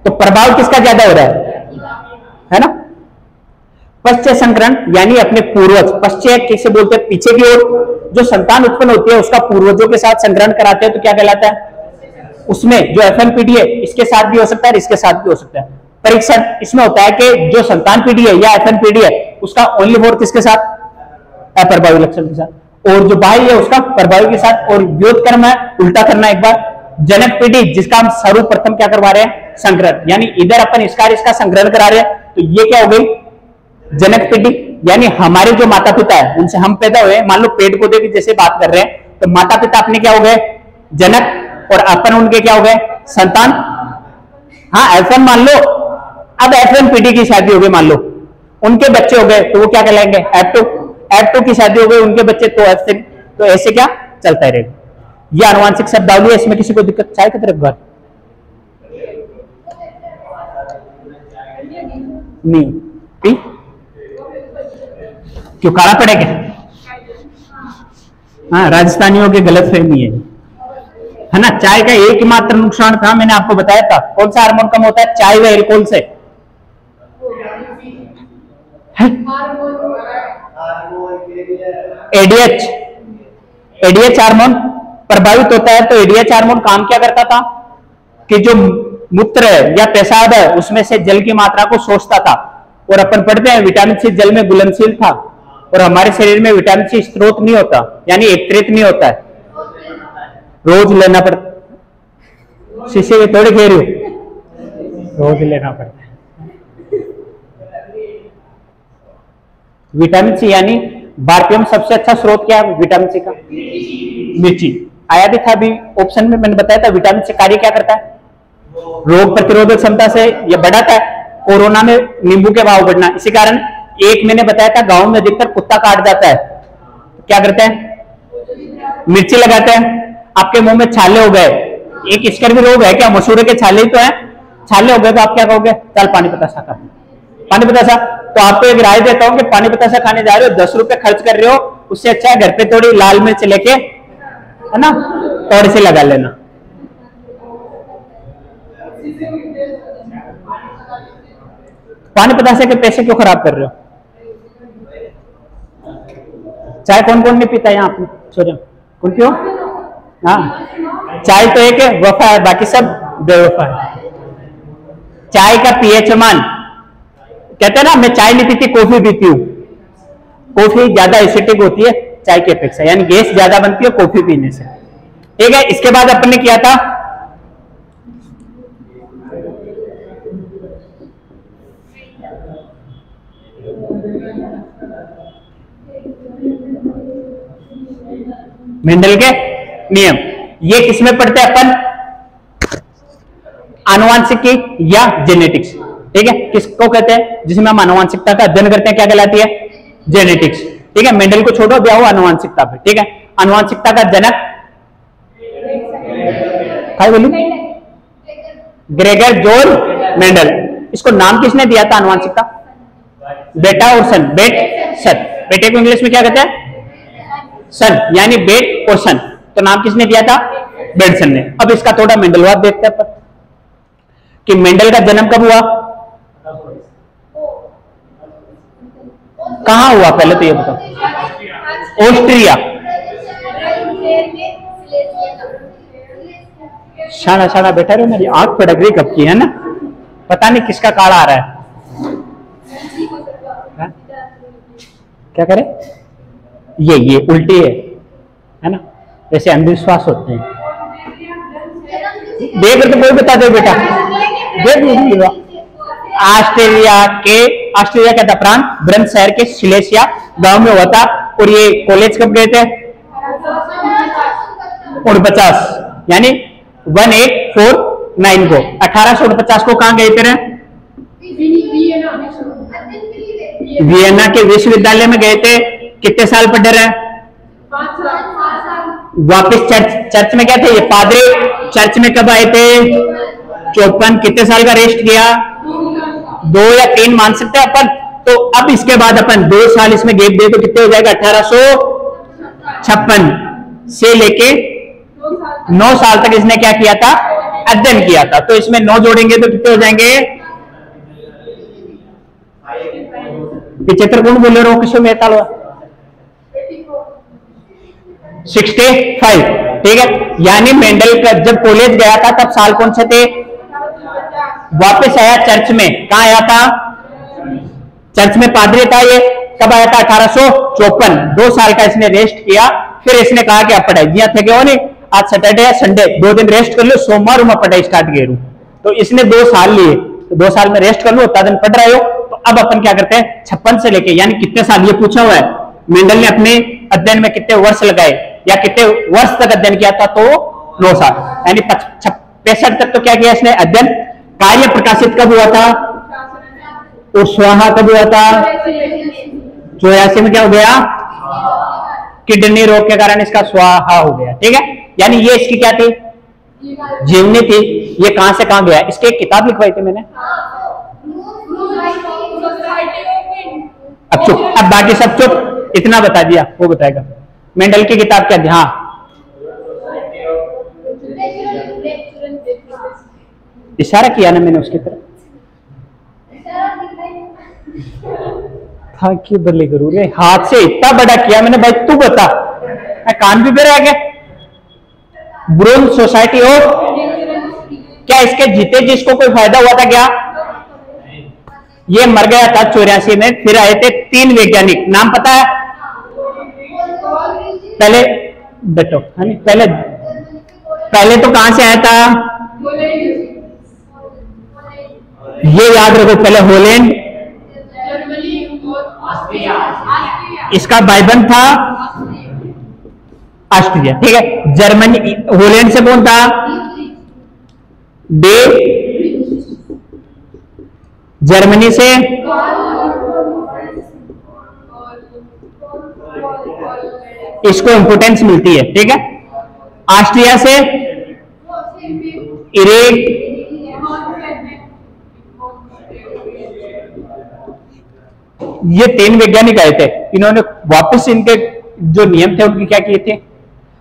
तो प्रभाव किसका ज्यादा हो रहा है ना। पश्चय संकरण यानी अपने पूर्वज, पश्चय किसे बोलते हैं, पीछे की ओर जो संतान उत्पन्न होती है उसका पूर्वजों के साथ संग्रहण कराते हैं तो क्या कहलाता है। उसमें जो एफएनपीडी है इसके साथ भी हो सकता है, इसके साथ भी हो सकता है। परीक्षण इसमें होता है कि जो संतान पीढ़ी है या एफएनपीडी है उसका ओनली फोर किसके साथ, अप्रभावी लक्षण के साथ, और जो बाह्य है उसका प्रभावी के साथ। और व्युत्क्रम है उल्टा करना। एक बार जनक पीढ़ी जिसका हम सर्वप्रथम क्या करवा रहे हैं, संग्रहण, यानी इधर अपन इसका संग्रहण करा रहे हैं, तो ये क्या हो गई जनक पीढ़ी, यानी हमारे जो माता पिता है उनसे हम पैदा हुए, मान लो पेड़ पौधे की जैसे बात कर रहे हैं, तो माता पिता अपने क्या हो गए जनक और अपन उनके क्या हो गए संतान। हाँ एफ मान लो, अब F1 पीढ़ी की शादी हो गई, मान लो उनके बच्चे हो गए तो वो क्या कहलाएंगे F2 की शादी हो गई उनके बच्चे तो F3, तो ऐसे क्या चलता रहेगा। ये आनुवांशिक शब्दावली है, इसमें किसी को दिक्कत चाहे की तरफ बार नहीं पी क्यों काला पड़ेगा। हाँ राजस्थानियों की गलत फहमी है ना। चाय का एक मात्र नुकसान था, मैंने आपको बताया था, कौन सा हार्मोन कम होता है चाय व एल्कोहल से, एडीएच हार्मोन प्रभावित होता है। तो एडीएच हार्मोन काम क्या करता था कि जो मूत्र या पेशाब है उसमें से जल की मात्रा को सोचता था, और अपन पढ़ते हैं विटामिन सी जल में घुलनशील था, और हमारे शरीर में विटामिन सी स्त्रोत नहीं होता, यानी एकत्रित नहीं होता है, रोज लेना पड़ता। शीशे में थोड़ी घेर रोज लेना पड़ता है। विटामिन सी यानी भारतीय में सबसे अच्छा स्रोत क्या है विटामिन सी का, मिर्ची। आया भी था अभी ऑप्शन में, मैंने बताया था विटामिन सी कार्य क्या करता है, रोग प्रतिरोधक क्षमता से ये बढ़ाता है। कोरोना में नींबू के भाव बढ़ना, इसी कारण एक मैंने बताया था गांव में अधिकतर कुत्ता काट जाता है, क्या करते हैं मिर्ची लगाते हैं। आपके मुंह में छाले हो गए, एक स्कर्वी रोग है क्या, मसूरे के छाले ही तो है, छाले हो गए तो आप क्या कहोगे, चल पानी बतासा खा, पानी बतासा। तो आपको एक राय देता हूं कि पानी बतासा खाने जा रहे हो, 10 रुपए खर्च कर रहे हो, उससे अच्छा है घर पे थोड़ी लाल मिर्च लेके, है ना, थोड़ी सी लगा लेना। पानी बतासे के पैसे क्यों खराब कर रहे हो। चाय कौन कौन नहीं पीता यहाँ आपने, सूर्य कौन पियो। हाँ चाय तो एक है वफा है, बाकी सब बेवफा है। चाय का पीएच मान, कहते हैं ना मैं चाय नहीं पीती कॉफी पीती हूँ, कॉफी ज्यादा एसिडिक होती है चाय की अपेक्षा, यानी गैस ज्यादा बनती है कॉफी पीने से। ठीक है, इसके बाद अपन ने किया था मेंडल के नियम। ये किसमें पढ़ते हैं अपन? आनुवांशिकी या जेनेटिक्स। ठीक है, किसको कहते हैं? जिसमें हम आनुवांशिकता का अध्ययन करते हैं, क्या कहलाती है? जेनेटिक्स। ठीक है, मेंडल को छोड़ो, ब्याह हो आनुवांशिकता पे। ठीक है, आनुवांशिकता का जनक क्या बोली? Gregor George Mendel. इसको नाम किसने दिया था आनुवांशिकता? बेटा और सन, बेट सन। बेटे को इंग्लिश में क्या कहते हैं? सन, यानी बेट और सन। तो नाम किसने दिया था? बेडसन ने। अब इसका थोड़ा मेंडलवाद देखते हैं कि मेंडल का जन्म कब हुआ, कहां हुआ, पहले तो ये बताओ। ऑस्ट्रिया। शाना शाना बैठा रहे, मेरी आंख पड़क रही कब की है ना, पता नहीं किसका काला आ रहा है। क्या करे? ये उल्टी है ना, जैसे अंधविश्वास होते हैं। देख तो कोई बता दे बेटा, देख ऑस्ट्रेलिया का था प्रांत ब्रंट शहर के सिलेसिया गांव में हुआ था। और ये कॉलेज कब गए थे? 49, यानी 1849 को। 1849 को कहां गए थे? वियना के विश्वविद्यालय में गए थे। कितने साल पढ़े रहे? 5 साल। वापिस चर्च में क्या थे? ये पादरी चर्च में कब आए थे? 54। कितने साल का रेस्ट किया? 2 या 3 मान सकते हैं अपन। तो अब इसके बाद अपन 2 साल इसमें गैप दे तो कितने हो जाएगा? 1856 से लेके 9 साल तक इसने क्या किया था? अध्ययन किया था। तो इसमें 9 जोड़ेंगे तो कितने हो जाएंगे? 75। कौन बोले रहो? किसमें मेहता 65। ठीक है, यानी मेंडल का जब कॉलेज गया था तब साल कौन से थे? वापस आया चर्च में। कहा आया था? चर्च में पादरी था ये। कब आया था? 1854। 2 साल का इसने रेस्ट किया। फिर इसने कहा कि आप पढ़ाई दिया थे क्यों नहीं, आज सैटरडे है, संडे 2 दिन रेस्ट कर लो, सोमवार में पढ़ाई स्टार्ट करूं। तो इसने 2 साल लिए, तो 2 साल में रेस्ट कर लो, उतना दिन पढ़ रहे हो। तो अब अपन क्या करते हैं? 56 से लेके, यानी कितने साल, ये पूछा हुआ है मेंडल ने अपने अध्ययन में कितने वर्ष लगाए या कितने वर्ष तक अध्ययन किया था? तो 9 साल, यानी 65 तक तो क्या किया इसने? अध्ययन। कार्य प्रकाशित कब हुआ था? और स्वाहा कब हुआ था? 84 में क्या हो गया? किडनी रोग के कारण इसका स्वाहा हो गया। ठीक है, यानी ये इसकी क्या थी? जीवनी थी। ये कहां से कहां गया? इसकी एक किताब लिखवाई थी मैंने। अब चुप, अब बाकी सब चुप, इतना बता दिया, वो बताएगा मेंडल की किताब क्या थी? हाँ, इशारा किया ना मैंने उसकी तरफ। था कि बल्ले करूँ रे, हाथ से इतना बड़ा किया मैंने। भाई तू बता, मैं कान भी पे रह गया। ब्रोन सोसाइटी ऑफ, क्या इसके जीते जिसको कोई फायदा हुआ था क्या? ये मर गया था 84 में। फिर आए थे 3 वैज्ञानिक, नाम पता है? पहले बेटो, पहले तो कहां से आया था? ये याद रखो, पहले हॉलैंड, इसका भाईबंद था ऑस्ट्रिया। ठीक है, जर्मनी, हॉलैंड से कौन था? डे, जर्मनी से इसको इंपोर्टेंस मिलती है। ठीक है, ऑस्ट्रिया से इरेक, ये 3 वैज्ञानिक आए थे। इन्होंने वापस इनके जो नियम थे उनकी क्या किए थे?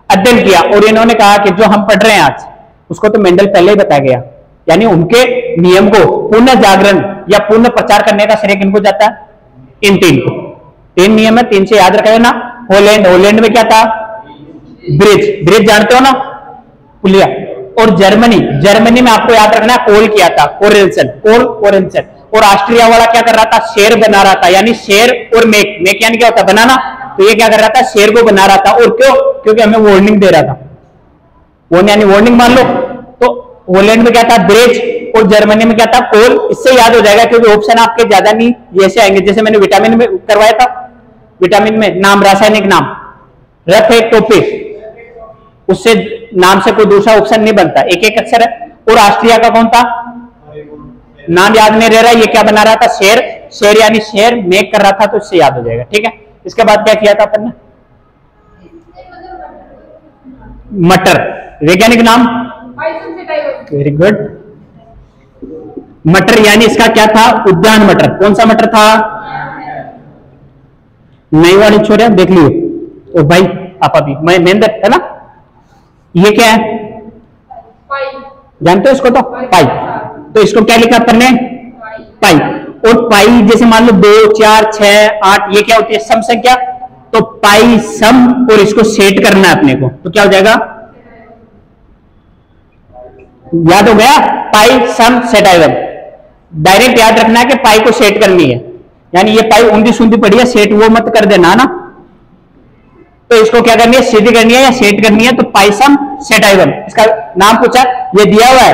अध्ययन किया। और इन्होंने कहा कि जो हम पढ़ रहे हैं आज, उसको तो मेंडल पहले ही बताया गया, यानी उनके नियम को पुनः जागरण या पुनः प्रचार करने का श्रेय किनको जाता है? इन 3 को। 3 नियम है, 3 से याद रखा ना। हॉलैंड, हॉलैंड में क्या था? ब्रिज, ब्रिज जानते हो ना, पुलिया। और जर्मनी, जर्मनी में आपको याद रखना कोल किया था, कोरेल्सन, कोल कोरेल्सन। और ऑस्ट्रिया वाला क्या कर रहा था, शेर बना रहा था, यानी शेर और मेक, मेक यानी क्या होता है बनाना, तो ये क्या कर रहा था, शेर को बना रहा था। और क्यों, क्योंकि हमें वार्निंग दे रहा था, वो यानी वार्निंग मान लो। तो हॉलैंड में क्या था, ब्रेज, और जर्मनी में क्या था, कोल। इससे याद हो जाएगा क्योंकि ऑप्शन आपके ज्यादा नहीं ये से आएंगे, जैसे मैंने विटामिन में करवाया था, विटामिन में नाम, रासायनिक नाम, रफ है टॉपिक, उससे नाम से कोई दूसरा ऑप्शन नहीं बनता, एक एक अक्षर है। और ऑस्ट्रिया का कौन था, नाम याद नहीं रह रहा, ये क्या बना रहा था, शेर, शेर यानी शेर मेक कर रहा था, तो इससे याद हो जाएगा। ठीक है, इसके बाद क्या किया था अपन ने, मटर, वैज्ञानिक नाम, वेरी गुड, मटर यानी इसका क्या था, उद्यान मटर। कौन सा मटर था, नई वाली छोरे देख लियो, ओ भाई आप अभी मैं मेहनत है ना। ये क्या है, जानते हो इसको, तो पाई, तो इसको क्या लिखा अपन ने, पाई। और पाई जैसे मान लो 2, 4, 6, 8, ये क्या होती है, सम संख्या, तो पाई सम, और इसको सेट करना है अपने को, तो क्या हो जाएगा, याद हो गया, पाई सम सेट आएगा। डायरेक्ट याद रखना है कि पाई को सेट करनी है, यानी ये पाई ऊंधी सूंधी पड़ी है, सेट वो मत कर देना ना, तो इसको क्या करनी है, सीधी करनी है या सेट करनी है, तो पाई सम सेट आइगन। इसका नाम पूछा, ये दिया हुआ है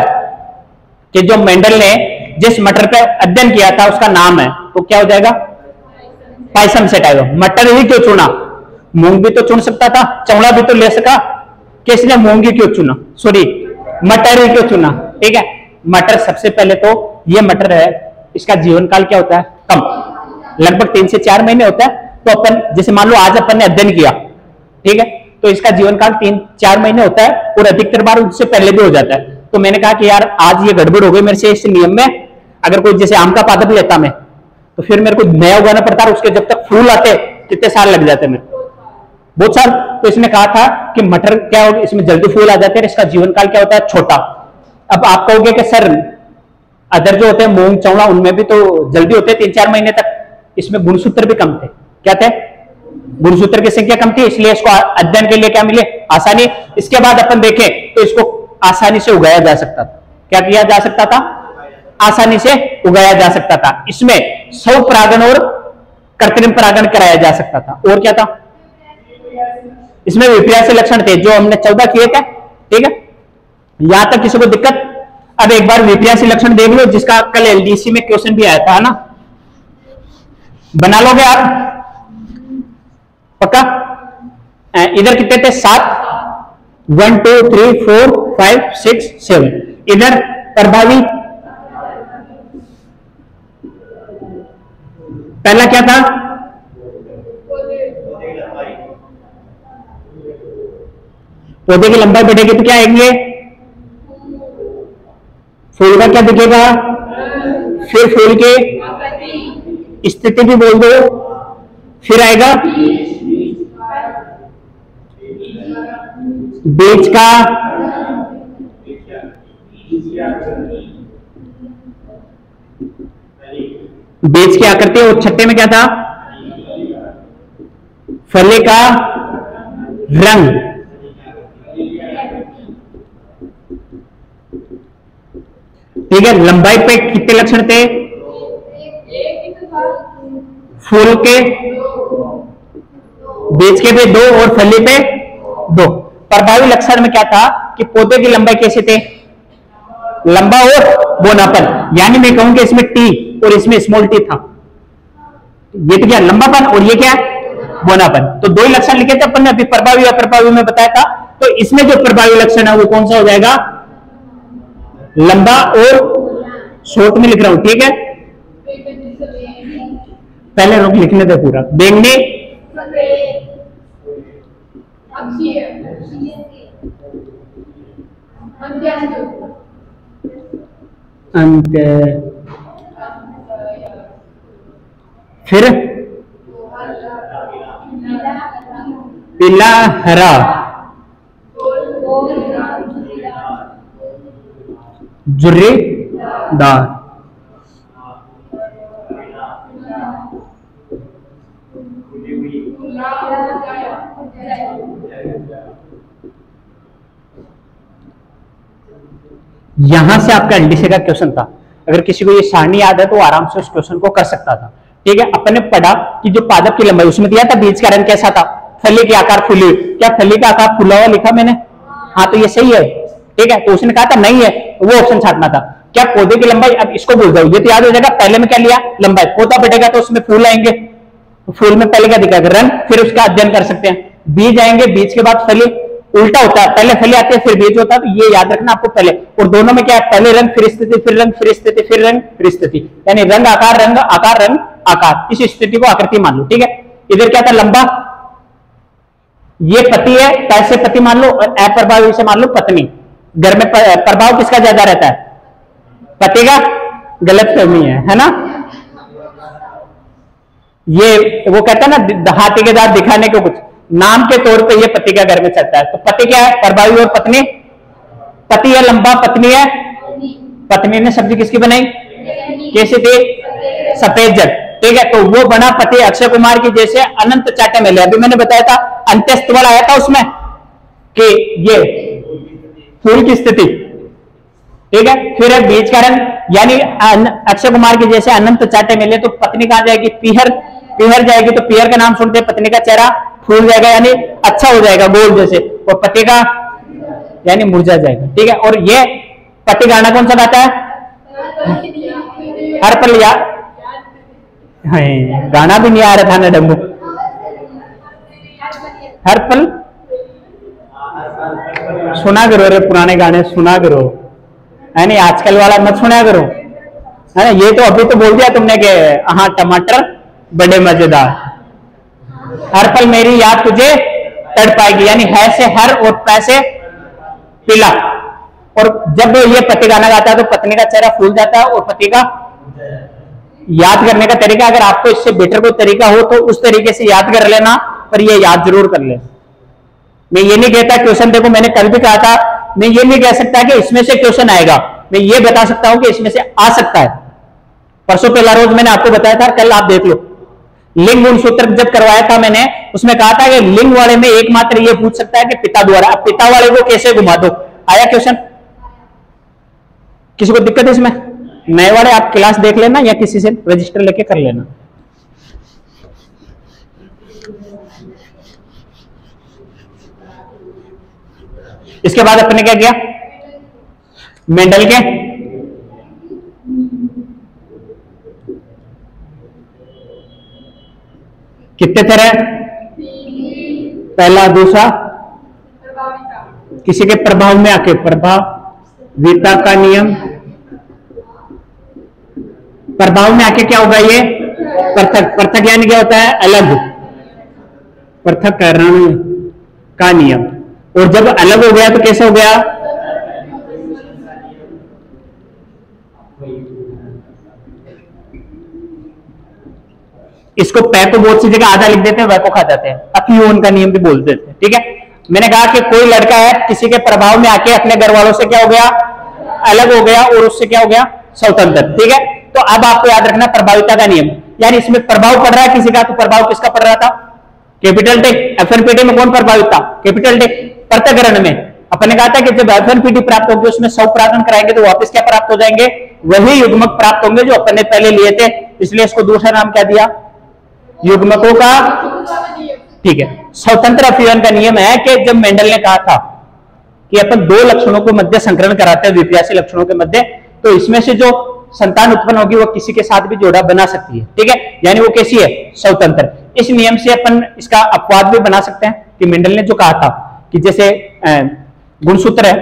कि जो मेंडल ने जिस मटर पे अध्ययन किया था उसका नाम है, तो क्या हो जाएगा, पाइसम सेट आएगा। मटर ही क्यों चुना, मूंग भी तो चुन सकता था, चौड़ा भी तो ले सका, किसने मूंग ही क्यों चुना, सॉरी मटर ही क्यों चुना। ठीक है, मटर सबसे पहले तो ये मटर है, इसका जीवन काल क्या होता है, कम, लगभग 3 से 4 महीने होता है। तो अपन जैसे मान लो आज अपन ने अध्ययन किया, ठीक है, तो इसका जीवन काल 3-4 महीने होता है, और अधिकतर बार उससे पहले भी हो जाता है। तो मैंने कहा कि यार आज ये गड़बड़ हो गई मेरे से, इस नियम में अगर कोई जैसे आम का पादप लेता मैं, तो फिर मेरे को नया उगाना पड़ता, उसके जब तक फूल आते कितने साल लग जाते मेरे, बहुत साल। तो इसने कहा था कि मटर क्या होगा, इसमें जल्दी फूल आ जाते हैं, इसका जीवन काल क्या होता है, छोटा। अब आप कहोगे कि सर अदर जो होते हैं मूंग चौड़ा, उनमें भी तो जल्दी होते हैं 3-4 महीने तक, इसमें गुणसूत्र भी कम थे। क्या थे, गुणसूत्र की संख्या कम थी, इसलिए इसको अध्ययन के लिए क्या मिले, आसानी। इसके बाद अपन देखें तो इसको आसानी से उगाया जा सकता था, क्या किया जा सकता था, आसानी से उगाया जा सकता था। इसमें स्वपरागण और कृत्रिम परागण कराया जा सकता था। और क्या था, इसमें विपर्यासी लक्षण थे जो हमने 14 किए थे। ठीक है, यहां तक किसी को दिक्कत। अब एक बार विपर्यासी लक्षण देख लो, जिसका कल एलडीसी में क्वेश्चन भी आया था, है ना, बना लोगे आप पक्का। इधर कितने थे, 7, 1 2 3 4 5 6 7। इधर प्रभावी, पहला क्या था, पौधे की लंबाई बढ़ेगी तो क्या आएंगे, फूल का क्या दिखेगा, फिर फूल की स्थिति भी बोल दो, फिर आएगा बीज का, बीज की आकृति, और छठे में क्या था, फली का रंग। ठीक है, लंबाई पे कितने लक्षण थे, फूल के, बीज के पे 2 और फली पे 2। प्रभावी लक्षण में क्या था कि पौधे की लंबाई कैसे थे, लंबा और बोनापन, यानी मैं कहूंगा इसमें टी और इसमें स्मॉल टी था। ये तो क्या लंबापन और ये क्या बोनापन, तो 2 ही लक्षण लिखे थे अपन ने। अभी प्रभावी अप्रभावी में बताया था, तो इसमें जो प्रभावी लक्षण है वो कौन सा हो जाएगा, लंबा और शॉर्ट में लिख रहा हूं। ठीक है, पहले रुक लिखने दे पूरा। बैंगनी, अंत, फिर पीला, हरा, जुर्रीदार, यहां से आपका एलडीसी का क्वेश्चन था। अगर किसी को ये सारणी याद है तो आराम से उस क्वेश्चन को कर सकता था। ठीक है, अपन ने पढ़ा कि जो पादप की लंबाई उसमें दिया था बीज का रंग कैसा था, फली के आकार फूली। क्या फली का आकार फूला हुआ लिखा मैंने? हाँ, तो ये सही है। ठीक है, तो उसने कहा था नहीं है, वो ऑप्शन छाटना था। क्या पौधे की लंबाई, अब इसको भूल जाओ, ये तो याद हो जाएगा। पहले में क्या लिया? लंबाई। पौधा बढ़ेगा तो उसमें फूल आएंगे, फूल में पहले क्या दिखाएगा? रंग, फिर उसका अध्ययन कर सकते हैं। बीज आएंगे, बीज के बाद फली। उल्टा होता है, पहले फली आती है फिर बीज होता है, तो ये याद रखना आपको पहले। और दोनों में क्या है? पहले रंग फिर स्थिति, फिर रंग फिर स्थिति, फिर रंग फिर स्थिति, यानी रंग आकार रंग आकार रंग आकार। इस स्थिति को आकृति मान लो। ठीक है, इधर क्या था? लंबा। ये पति है, पैसे पति मान लो, और अप्रभावी से मान लो पत्नी। घर में प्रभाव किसका ज्यादा रहता है? पति का। गलत फहमी है ना? ये वो कहता है ना हाथी के दांत दिखाने को कुछ, नाम के तौर पे ये पति का घर में चलता है। तो पति क्या है? प्रभावी। और पत्नी? पति है लंबा, पत्नी है। पत्नी ने सब्जी किसकी बनाई? कैसी थी? सफेद जट। ठीक है, तो वो बना पति अक्षय कुमार की जैसे अनंत चाटे मेले। अभी मैंने बताया था अंत्यस्त वाला आया था उसमें कि ये फूल की स्थिति। ठीक है, फिर है बीज का रंग, यानी अक्षय कुमार की जैसे अनंत चाटे मेले। तो पत्नी कहां जाएगी? पीहर। पीहर जाएगी तो पीहर का नाम सुनते पत्नी का चेहरा फूल जाएगा, यानी अच्छा हो जाएगा गोल जैसे, और पति का यानी मुरझा जाएगा। ठीक है, और ये पति गाना कौन सा गाता है? हर पल याद। गाना भी नहीं आ रहा था ना डम्बू। हर पल सुना करो रे, पुराने गाने सुना करो, है नहीं? आजकल वाला मत सुना करो, है ना? ये तो अभी तो बोल दिया तुमने कि हाँ टमाटर बड़े मजेदार। हर पल मेरी याद तुझे तड़पाएगी, यानी है से हर और पैसे पीला। और जब ये पति गाना गाता है तो पत्नी का चेहरा फूल जाता है और पति का याद करने का तरीका, अगर आपको इससे बेटर कोई तरीका हो तो उस तरीके से याद कर लेना, पर ये याद जरूर कर ले। मैं ये नहीं कहता क्वेश्चन, देखो मैंने कल भी कहा था, मैं ये नहीं कह सकता कि इसमें से क्वेश्चन आएगा, मैं ये बता सकता हूं कि इसमें से आ सकता है। परसों पहला रोज मैंने आपको बताया था, कल आप देख लो। लिंग गुणसूत्र जब करवाया था मैंने, उसमें कहा था कि लिंग वाले में एकमात्र ये पूछ सकता है कि पिता द्वारा। अब पिता वाले को कैसे घुमा दो? आया क्वेश्चन? किसी को दिक्कत है इसमें? नए वाले आप क्लास देख लेना या किसी से रजिस्टर लेके कर लेना। इसके बाद अपने क्या किया? मेंडल के कितने तरह? पहला, दूसरा, किसी के प्रभाव में आके प्रभाविता का नियम। प्रभाव में आके क्या होगा? ये पृथक। पृथक यानी क्या होता है? अलग। पृथक्करण का नियम। और जब अलग हो गया तो कैसे हो गया? इसको पै को बहुत सी जगह आधा लिख देते हैं, वह को खा जाते हैं, अफियोन का नियम भी बोल देते हैं। ठीक है, मैंने कहा कि कोई लड़का है किसी के प्रभाव में आके अपने घर वालों से क्या हो गया? अलग हो गया, और उससे क्या हो गया? स्वतंत्र। ठीक है, तो अब आपको याद रखना प्रभाविता का नियम, यानी इसमें प्रभाव पड़ रहा है किसी का, तो प्रभाव किसका पड़ रहा था? कैपिटल टे। एफएनपीटी में कौन प्रभावित था? कैपिटल टे। पृथक्करण में अपन ने कहा था कि जब एफएनपीटी प्राप्त होगी उसमें स्वपरागण कराएंगे तो वापस क्या प्राप्त हो जाएंगे? वही युग्मक प्राप्त होंगे जो अपन ने पहले लिए थे, इसलिए इसको दूसरा नाम क्या दिया? युग्मकों का। ठीक है, स्वतंत्र अफीयन का नियम है कि जब मेंडल ने कहा था कि अपन दो लक्षणों को मध्य संकरण कराते हैं विप्यासी लक्षणों के मध्य, तो इसमें से जो संतान उत्पन्न होगी वो किसी के साथ भी जोड़ा बना सकती है। ठीक है, यानी वो कैसी है? स्वतंत्र। इस नियम से अपन इसका अपवाद भी बना सकते हैं कि मेंडल ने जो कहा था कि जैसे गुणसूत्र है,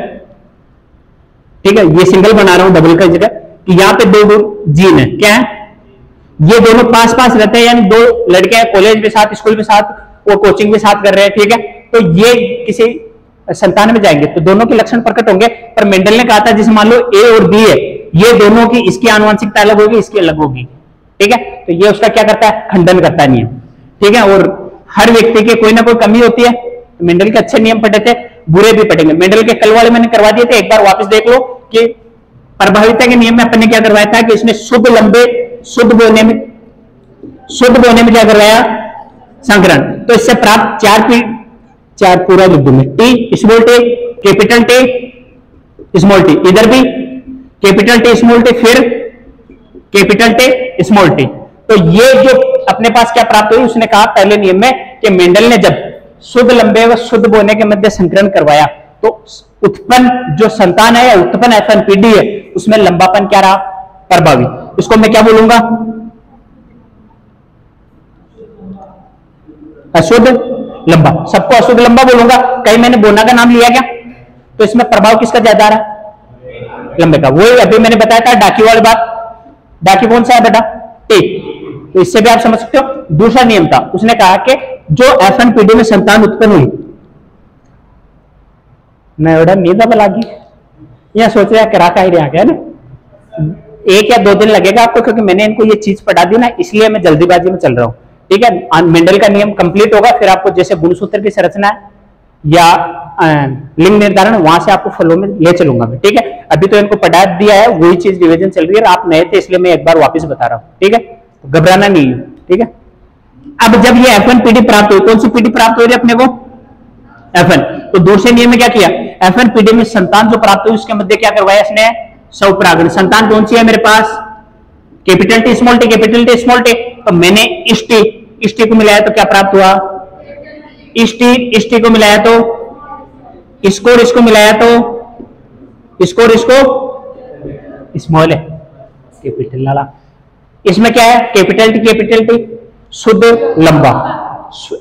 ठीक है, ये सिंगल बना रहा हूं डबल का जगह, कि यहाँ पे दो जीन है, क्या है? ये दोनों पास पास रहते हैं, यानी दो लड़के हैं, कॉलेज में साथ, स्कूल में साथ, वो कोचिंग में साथ कर रहे हैं। ठीक है, तो ये किसी संतान में जाएंगे तो दोनों के लक्षण प्रकट होंगे। पर मेंडल ने कहा था जैसे मान लो ए और बी है, ये दोनों की, इसकी आनुवंशिकता अलग होगी, इसकी अलग होगी। ठीक है, तो ये उसका क्या करता है? खंडन करता है नियम। ठीक है, और हर व्यक्ति की कोई ना कोई कमी होती है। मेंडल के अच्छे नियम पढ़े थे, बुरे भी पढ़ेंगे। मेंडल के कल वाले मैंने करवा दिए थे, एक बार वापस देख लो कि प्रभाविता के नियम में अपन ने क्या करवाया था कि इसमें शुद्ध लंबे शुद्ध बोलने में क्या करवाया? संकरण। तो इससे प्राप्त चार पूरा लिख दूंगा, T small T, capital T small T, इधर भी कैपिटल टी स्मॉल टी, फिर कैपिटल टी स्मॉल टी। तो ये जो अपने पास क्या प्राप्त हुई, उसने कहा पहले नियम में कि मेंडल ने जब शुद्ध लंबे व शुद्ध बोने के मध्य संकरण करवाया तो उत्पन्न जो संतान है या उत्पन्न एफएनपीडी है उसमें लंबापन क्या रहा, प्रभावी। इसको मैं क्या बोलूंगा, अशुद्ध लंबा। सबको अशुद्ध लंबा बोलूंगा। कहीं मैंने बोना का नाम लिया क्या, तो इसमें प्रभाव किसका ज्यादा रहा, लंबे का। वही अभी मैंने बताया था डाकी वाली बात। डाकी कौन सा है बेटा, एक। तो इससे भी आप समझ सकते हो। दूसरा नियम था, उसने कहा कि जो एफएनपीडी में संतान उत्पन्न हुई, मैं बेटा नींद अब लागी, यह सोच रहा करा का ही रहा है ना, 1 या 2 दिन लगेगा आपको, क्योंकि मैंने इनको ये चीज पढ़ा दी ना, इसलिए मैं जल्दीबाजी में चल रहा हूं। ठीक है, मेंडल का नियम कंप्लीट होगा, फिर आपको जैसे गुणसूत्र की संरचना या लिंग निर्धारण, वहां से आपको फलों में ले चलूंगा मैं। ठीक है, अभी तो इनको पढ़ा दिया है, वही चीज रिवीजन चल रही है, आप नए थे इसलिए मैं एक बार वापस बता रहा हूँ। ठीक है, तो घबराना नहीं है। ठीक है, अब जब ये एफएन पीडी प्राप्त हुई, कौन सी पीडी प्राप्त हो रही है अपने को, एफएन। तो दूसरे नियम में क्या किया, एफएन पीडी में संतान जो प्राप्त हुई उसके मध्य क्या करवाया इसने, स्वपरागण। संतान कौन सी है मेरे पास, capital T small T, capital T small T. तो मैंने इस टी को मिलाया तो क्या प्राप्त हुआ, इस टी को मिलाया तो इसको और इसको मिलाया तो इसको और इसको स्मॉल है, कैपिटल वाला। इसमें क्या है, कैपिटल टी शुद्ध लंबा,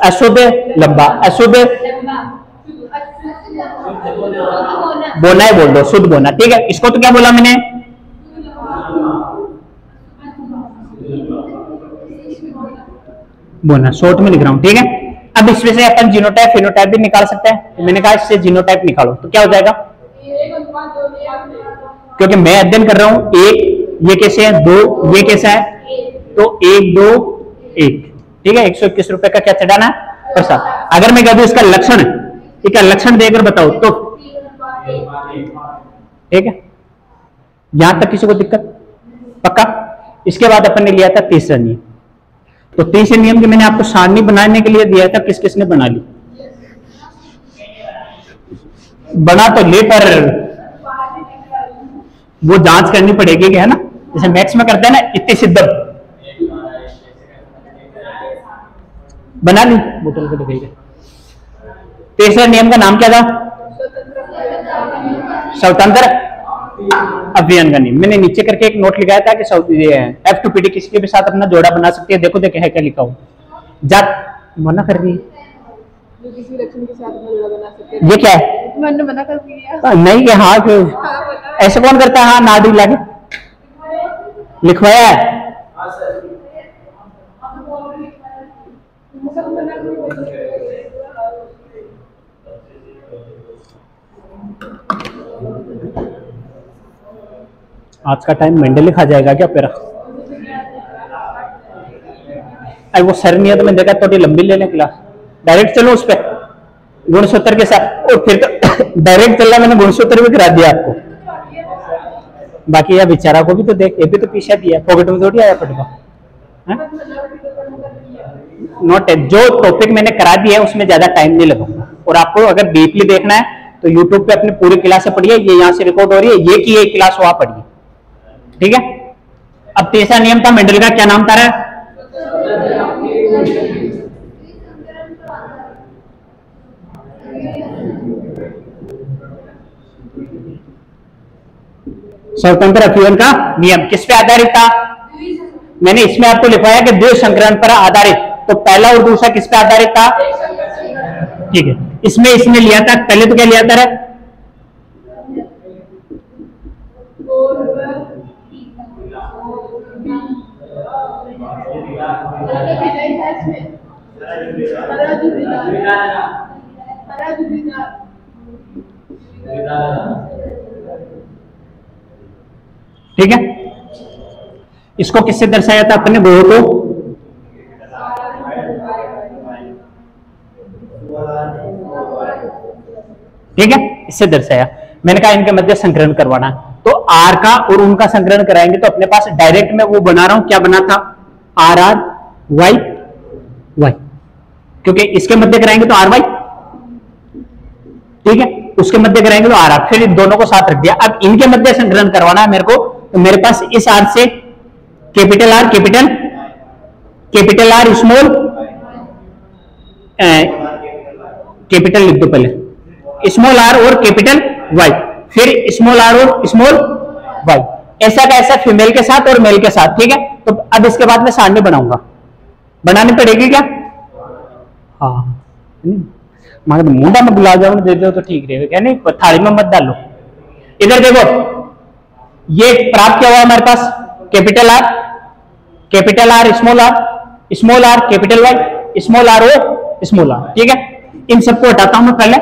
अशुद्ध लंबा, अशुद्ध बोना है, बोल दो शुद्ध बोना। ठीक है, इसको तो क्या बोला मैंने, बोना, शॉर्ट में लिख रहा हूं। ठीक है, अब इसमें से अपन जीनोटाइप फिनोटाइप भी निकाल सकते हैं। तो मैंने कहा इससे जीनोटाइप निकालो, तो क्या हो जाएगा, क्योंकि मैं अध्ययन कर रहा हूं, 1 ये कैसे है, 2 ये कैसा है, तो 1 2 1। ठीक है, 121 रुपए का क्या चढ़ाना है, प्रसाद। अगर मैं कह दूं इसका लक्षण, इसका लक्षण देकर बताओ तो ठीक है, यहां तक किसी को दिक्कत, पक्का। इसके बाद अपन ने लिया था तीसरा नियम। तो तीसरे नियम के मैंने आपको सारणी बनाने के लिए दिया था, किस किसने बना ली, बना तो ले, पर वो जांच करनी पड़ेगी कि है ना, जैसे मैथ्स में करते हैं ना, इतने सिद्धम बना ली बोतल को दिखाइए। तीसरे नियम का नाम क्या था, स्वतंत्र अभियान का नियम। मैंने नीचे करके एक नोट लिखाया था कि F2PD किसी के भी साथ अपना जोड़ा बना सकती है। देखो देखे है क्या लिखा हो, जात मना कर रही है, जो किसी लक्षण के साथ अपना जोड़ा बना सकते हैं। ये क्या है, मैंने मना कर दिया नहीं कि हाँ, ऐसे कौन करता है, हाँ नाडी लागे लिखवाया है। आज का टाइम मेंडल लिखा जाएगा क्या पेरा, अरे वो सर नहीं है तो मैं देखा थोड़ी लंबी लेने क्लास, डायरेक्ट चलो उस पर गुणसूत्र के साथ, और फिर तो डायरेक्ट चलना, मैंने गुणसूत्र भी करा दिया आपको। बाकी यह बेचारा को भी तो देख, ये भी तो पीछे दिया, पॉकेट में थोड़ी आया फटका। नोट है, जो टॉपिक मैंने करा दिया है उसमें ज्यादा टाइम नहीं लगाऊंगा। और आपको अगर डीपली देखना है तो यूट्यूब पे अपनी पूरी क्लास से पढ़िए, ये यहाँ से रिकॉर्ड हो रही है, ये की एक क्लास वहां पढ़िए। ठीक है, अब तीसरा नियम था मेंडल का, क्या नाम था, स्वतंत्र अपीवन का नियम। किस पे आधारित था, मैंने इसमें आपको लिखवाया कि द्वि संकरण पर आधारित। तो पहला और दूसरा किस पे आधारित था, ठीक है। इसमें इसने लिया था, पहले तो क्या लिया था, ठीक है। इसको किससे दर्शाया था अपने बहु को, ठीक है, इससे दर्शाया। मैंने कहा इनके मध्य संकरण करवाना, तो आर का और उनका संकरण कराएंगे तो अपने पास डायरेक्ट में वो बना रहा हूं, क्या बना था, आर आर वाई वाई, क्योंकि इसके मध्य कराएंगे तो आर वाई, ठीक है। उसके मध्य कराएंगे तो आर आर, फिर इन दोनों को साथ रख दिया। अब इनके मध्य संकलन करवाना है मेरे को, तो मेरे पास इस आर से कैपिटल आर स्मॉल कैपिटल लिख दो पहले, स्मॉल आर और कैपिटल वाई, फिर स्मॉल आर और स्मॉल वाई, ऐसा का ऐसा फीमेल के साथ और मेल के साथ। ठीक है, तो अब इसके बाद मैं सारणी बनाऊंगा, बनानी पड़ेगी क्या? हाँ, मगर मुंडा में गुलाब जामुन दे दो तो ठीक रहेगा क्या? नहीं, थाली में मत डालो। इधर देखो, ये प्राप्त क्या हुआ हमारे पास, capital R small R capital Y, small R O small R. ठीक है, इन सबको हटाता हूं मैं पहले।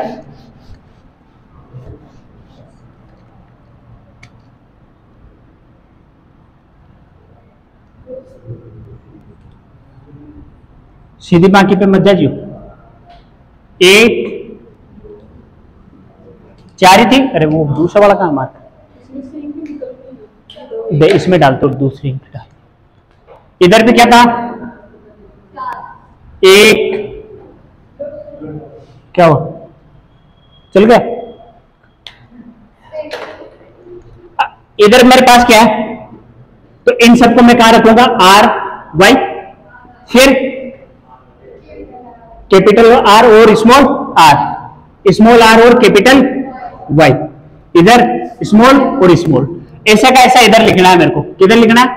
सीधी बाकी पे मत जाइयो, 1 4 ही थी, अरे वो दूसरा वाला कहां मार्क, इसमें डाल दो दूसरी डाल। इधर भी क्या था, 1 क्या हो चल गया। इधर मेरे पास क्या है, तो इन सबको मैं कहां रखूंगा, आर वाई, फिर कैपिटल आर और स्मॉल आर और कैपिटल वाई, इधर स्मॉल और स्मॉल, ऐसा का ऐसा इधर लिखना है मेरे को। किधर लिखना है,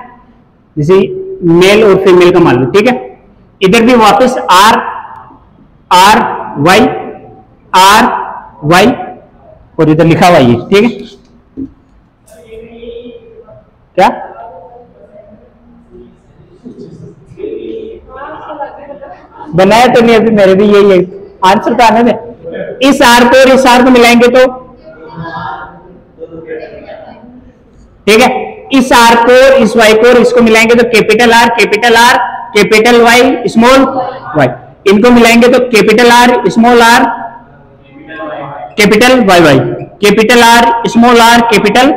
जैसे मेल और फीमेल का मान लो। ठीक है, इधर भी वापस आर वाई और इधर लिखा हुआ ये। ठीक है, क्या बनाया तो नहीं अभी, मेरे भी यही है आंसर तो आने दे। इस आर को और इस आर को मिलाएंगे तो, ठीक है, इस आर को इस वाई को और इसको मिलाएंगे तो capital R capital Y small Y, इनको मिलाएंगे तो capital R small R capital Y Y, capital R small R capital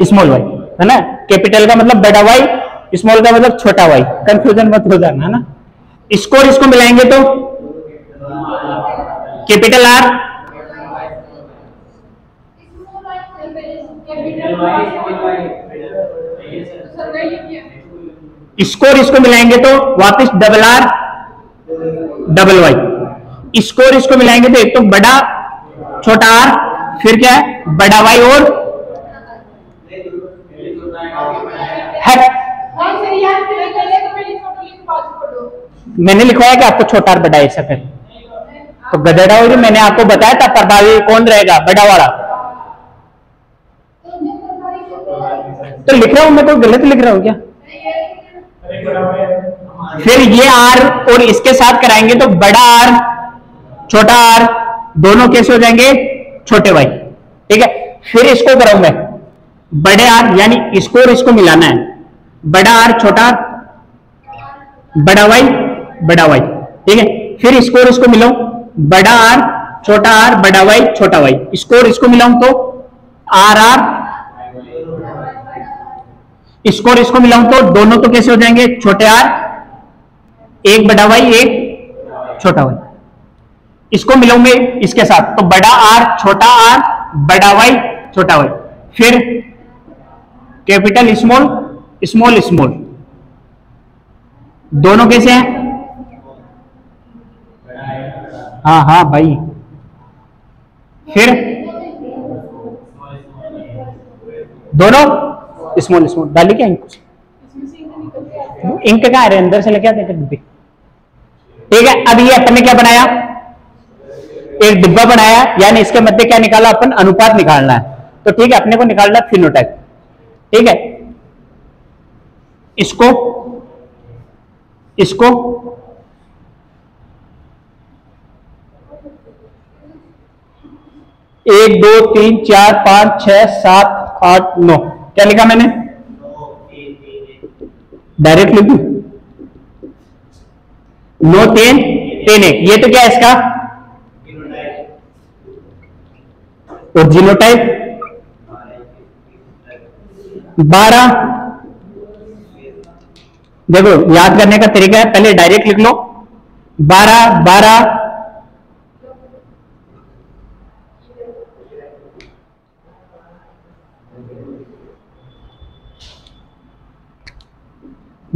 small Y, है ना। कैपिटल का मतलब बड़ा वाई, स्मॉल का मतलब छोटा वाई, कंफ्यूजन मत हो जाना, है ना। इसको और इसको मिलाएंगे तो कैपिटल आर इसको और इसको मिलाएंगे तो वापस डबल आर डबल वाई, इसको और इसको मिलाएंगे तो एक तो बड़ा छोटा आर, फिर क्या है बड़ा वाई और मैंने लिखवाया कि आपको छोटा और बड़ा ऐसा कर, तो गधेड़ा हो, मैंने आपको बताया था प्रभावी कौन रहेगा, बड़ा वाला। तो लिख रहा हूं मैं, कोई गलत लिख रहा हूं क्या? फिर ये आर और इसके साथ कराएंगे तो बड़ा आर छोटा आर दोनों कैसे हो जाएंगे, छोटे वाई। ठीक है, फिर इसको कराऊं मैं, बड़े आर यानी इसको और इसको मिलाना है, बड़ा आर छोटा आर बड़ा वाई। ठीक है, फिर इसको और इसको मिलाऊं, बड़ा आर छोटा आर बड़ा वाई छोटा वाई, इसको और इसको मिलाऊं तो आर इसको और इसको मिलाऊं तो दोनों तो कैसे हो जाएंगे, छोटे आर, एक बड़ा वाई एक छोटा वाई। इसको मिलाऊंगे इसके साथ तो बड़ा आर छोटा आर बड़ा वाई छोटा वाई, फिर कैपिटल स्मॉल स्मॉल स्मॉल, दोनों कैसे हैं, हाँ हाँ भाई, फिर दोनों स्मॉल स्मॉल डाली क्या इंक, इंक कहाँ है अंदर से लेके आते डिब्बे। ठीक है, अब ये अपन ने क्या बनाया, एक डिब्बा बनाया, यानी इसके मध्य क्या निकाला अपन, अनुपात निकालना है। तो ठीक है, अपने को निकालना है फिनोटाइप। ठीक है, इसको 1 2 3 4 5 6 7 8 9 क्या लिखा मैंने, डायरेक्ट लिख दूं, 9 3 1, ये तो क्या है इसका, और जीनोटाइप 12। देखो याद करने का तरीका है, पहले डायरेक्ट लिख लो, 12 12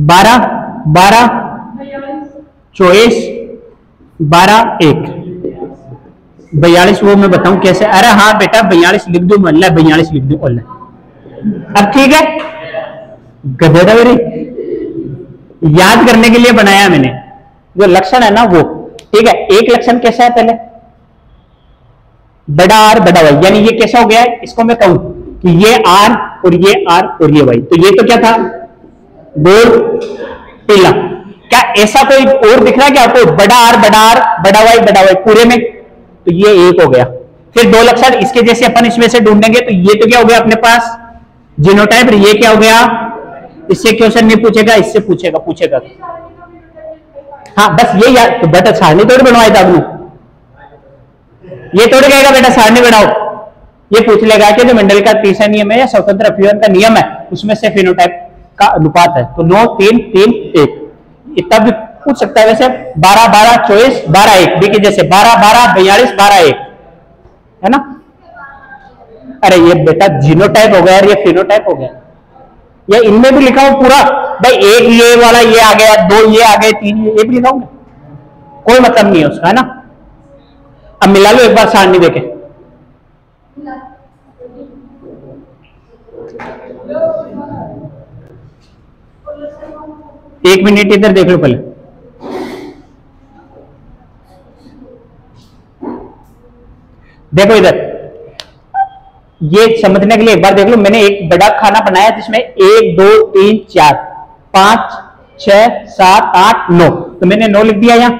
12 12 24 12 1 42। वो मैं बताऊं कैसे? अरे हाँ बेटा 42 लिख दूं, अल्लाह 42 लिख दूं अल्लाह। अब ठीक है, गधेड़ा मेरी याद करने के लिए बनाया मैंने जो लक्षण है ना वो। ठीक है, एक लक्षण कैसा है पहले, बड़ा आर बड़ा वाई, यानी ये कैसा हो गया है? इसको मैं कहूं कि ये आर और ये आर और ये वाई, तो ये तो क्या था? गोल पीला। क्या ऐसा कोई और दिख रहा है क्या आपको? बड़ा आर बड़ा वाई पूरे में, तो ये एक हो गया। फिर दो लक्षण इसके जैसे अपन इसमें से ढूंढेंगे, तो ये तो क्या हो गया अपने पास? जीनोटाइप। ये क्या हो गया? इससे क्वेश्चन नहीं पूछेगा, इससे पूछेगा। हाँ बस ये यार, तो बेटा सारणी तोड़ बनवाए था आपने, ये तोड़ कहेगा बेटा सारणी बनाओ, ये पूछ लेगा कि जो मेंडल का तीसरा नियम है या स्वतंत्र अपीवन का नियम है उसमें से फिनोटाइप का अनुपात है, तो 9 3 3 1 इतना भी पूछ सकता है। वैसे 12 12 24 12 1 देखिए, जैसे 12 12 42 12 1 है ना। अरे ये बेटा जीनोटाइप हो गया और ये फिनोटाइप हो गया, या इनमें भी लिखा हूं पूरा भाई, एक ये वाला ये आ गया, दो ये आ गए, तीन ये भी लिखा हूं, कोई मतलब नहीं है उसका, है ना। अब मिला लो एक बार सारणी देखे, एक मिनट इधर देख लो पहले। देखो इधर, ये समझने के लिए एक बार देख लो। मैंने एक बड़ा खाना बनाया जिसमें 1 2 3 4 5 6 7 8 9, तो मैंने 9 लिख दिया यहाँ।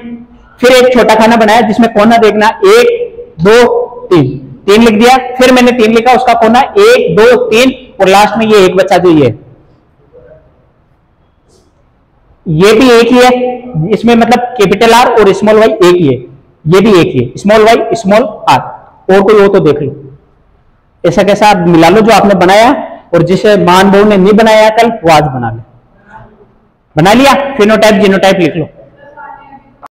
फिर एक छोटा खाना बनाया जिसमें कोना देखना 1 2 3 3 लिख दिया। फिर मैंने 3 लिखा, उसका कोना 1 2 3 और लास्ट में ये एक बचा जो ये भी एक ही है, इसमें मतलब कैपिटल आर और स्मॉल वाई एक ही है, ये भी एक ही है, स्मॉल वाई स्मॉल आर। और कोई हो तो देख लो, ऐसा कैसा आप मिला लो जो आपने बनाया, और जिसे मान बहु ने नहीं बनाया कल वो आज बना ले। बना लिया, फिनोटाइप जीनोटाइप लिख लो।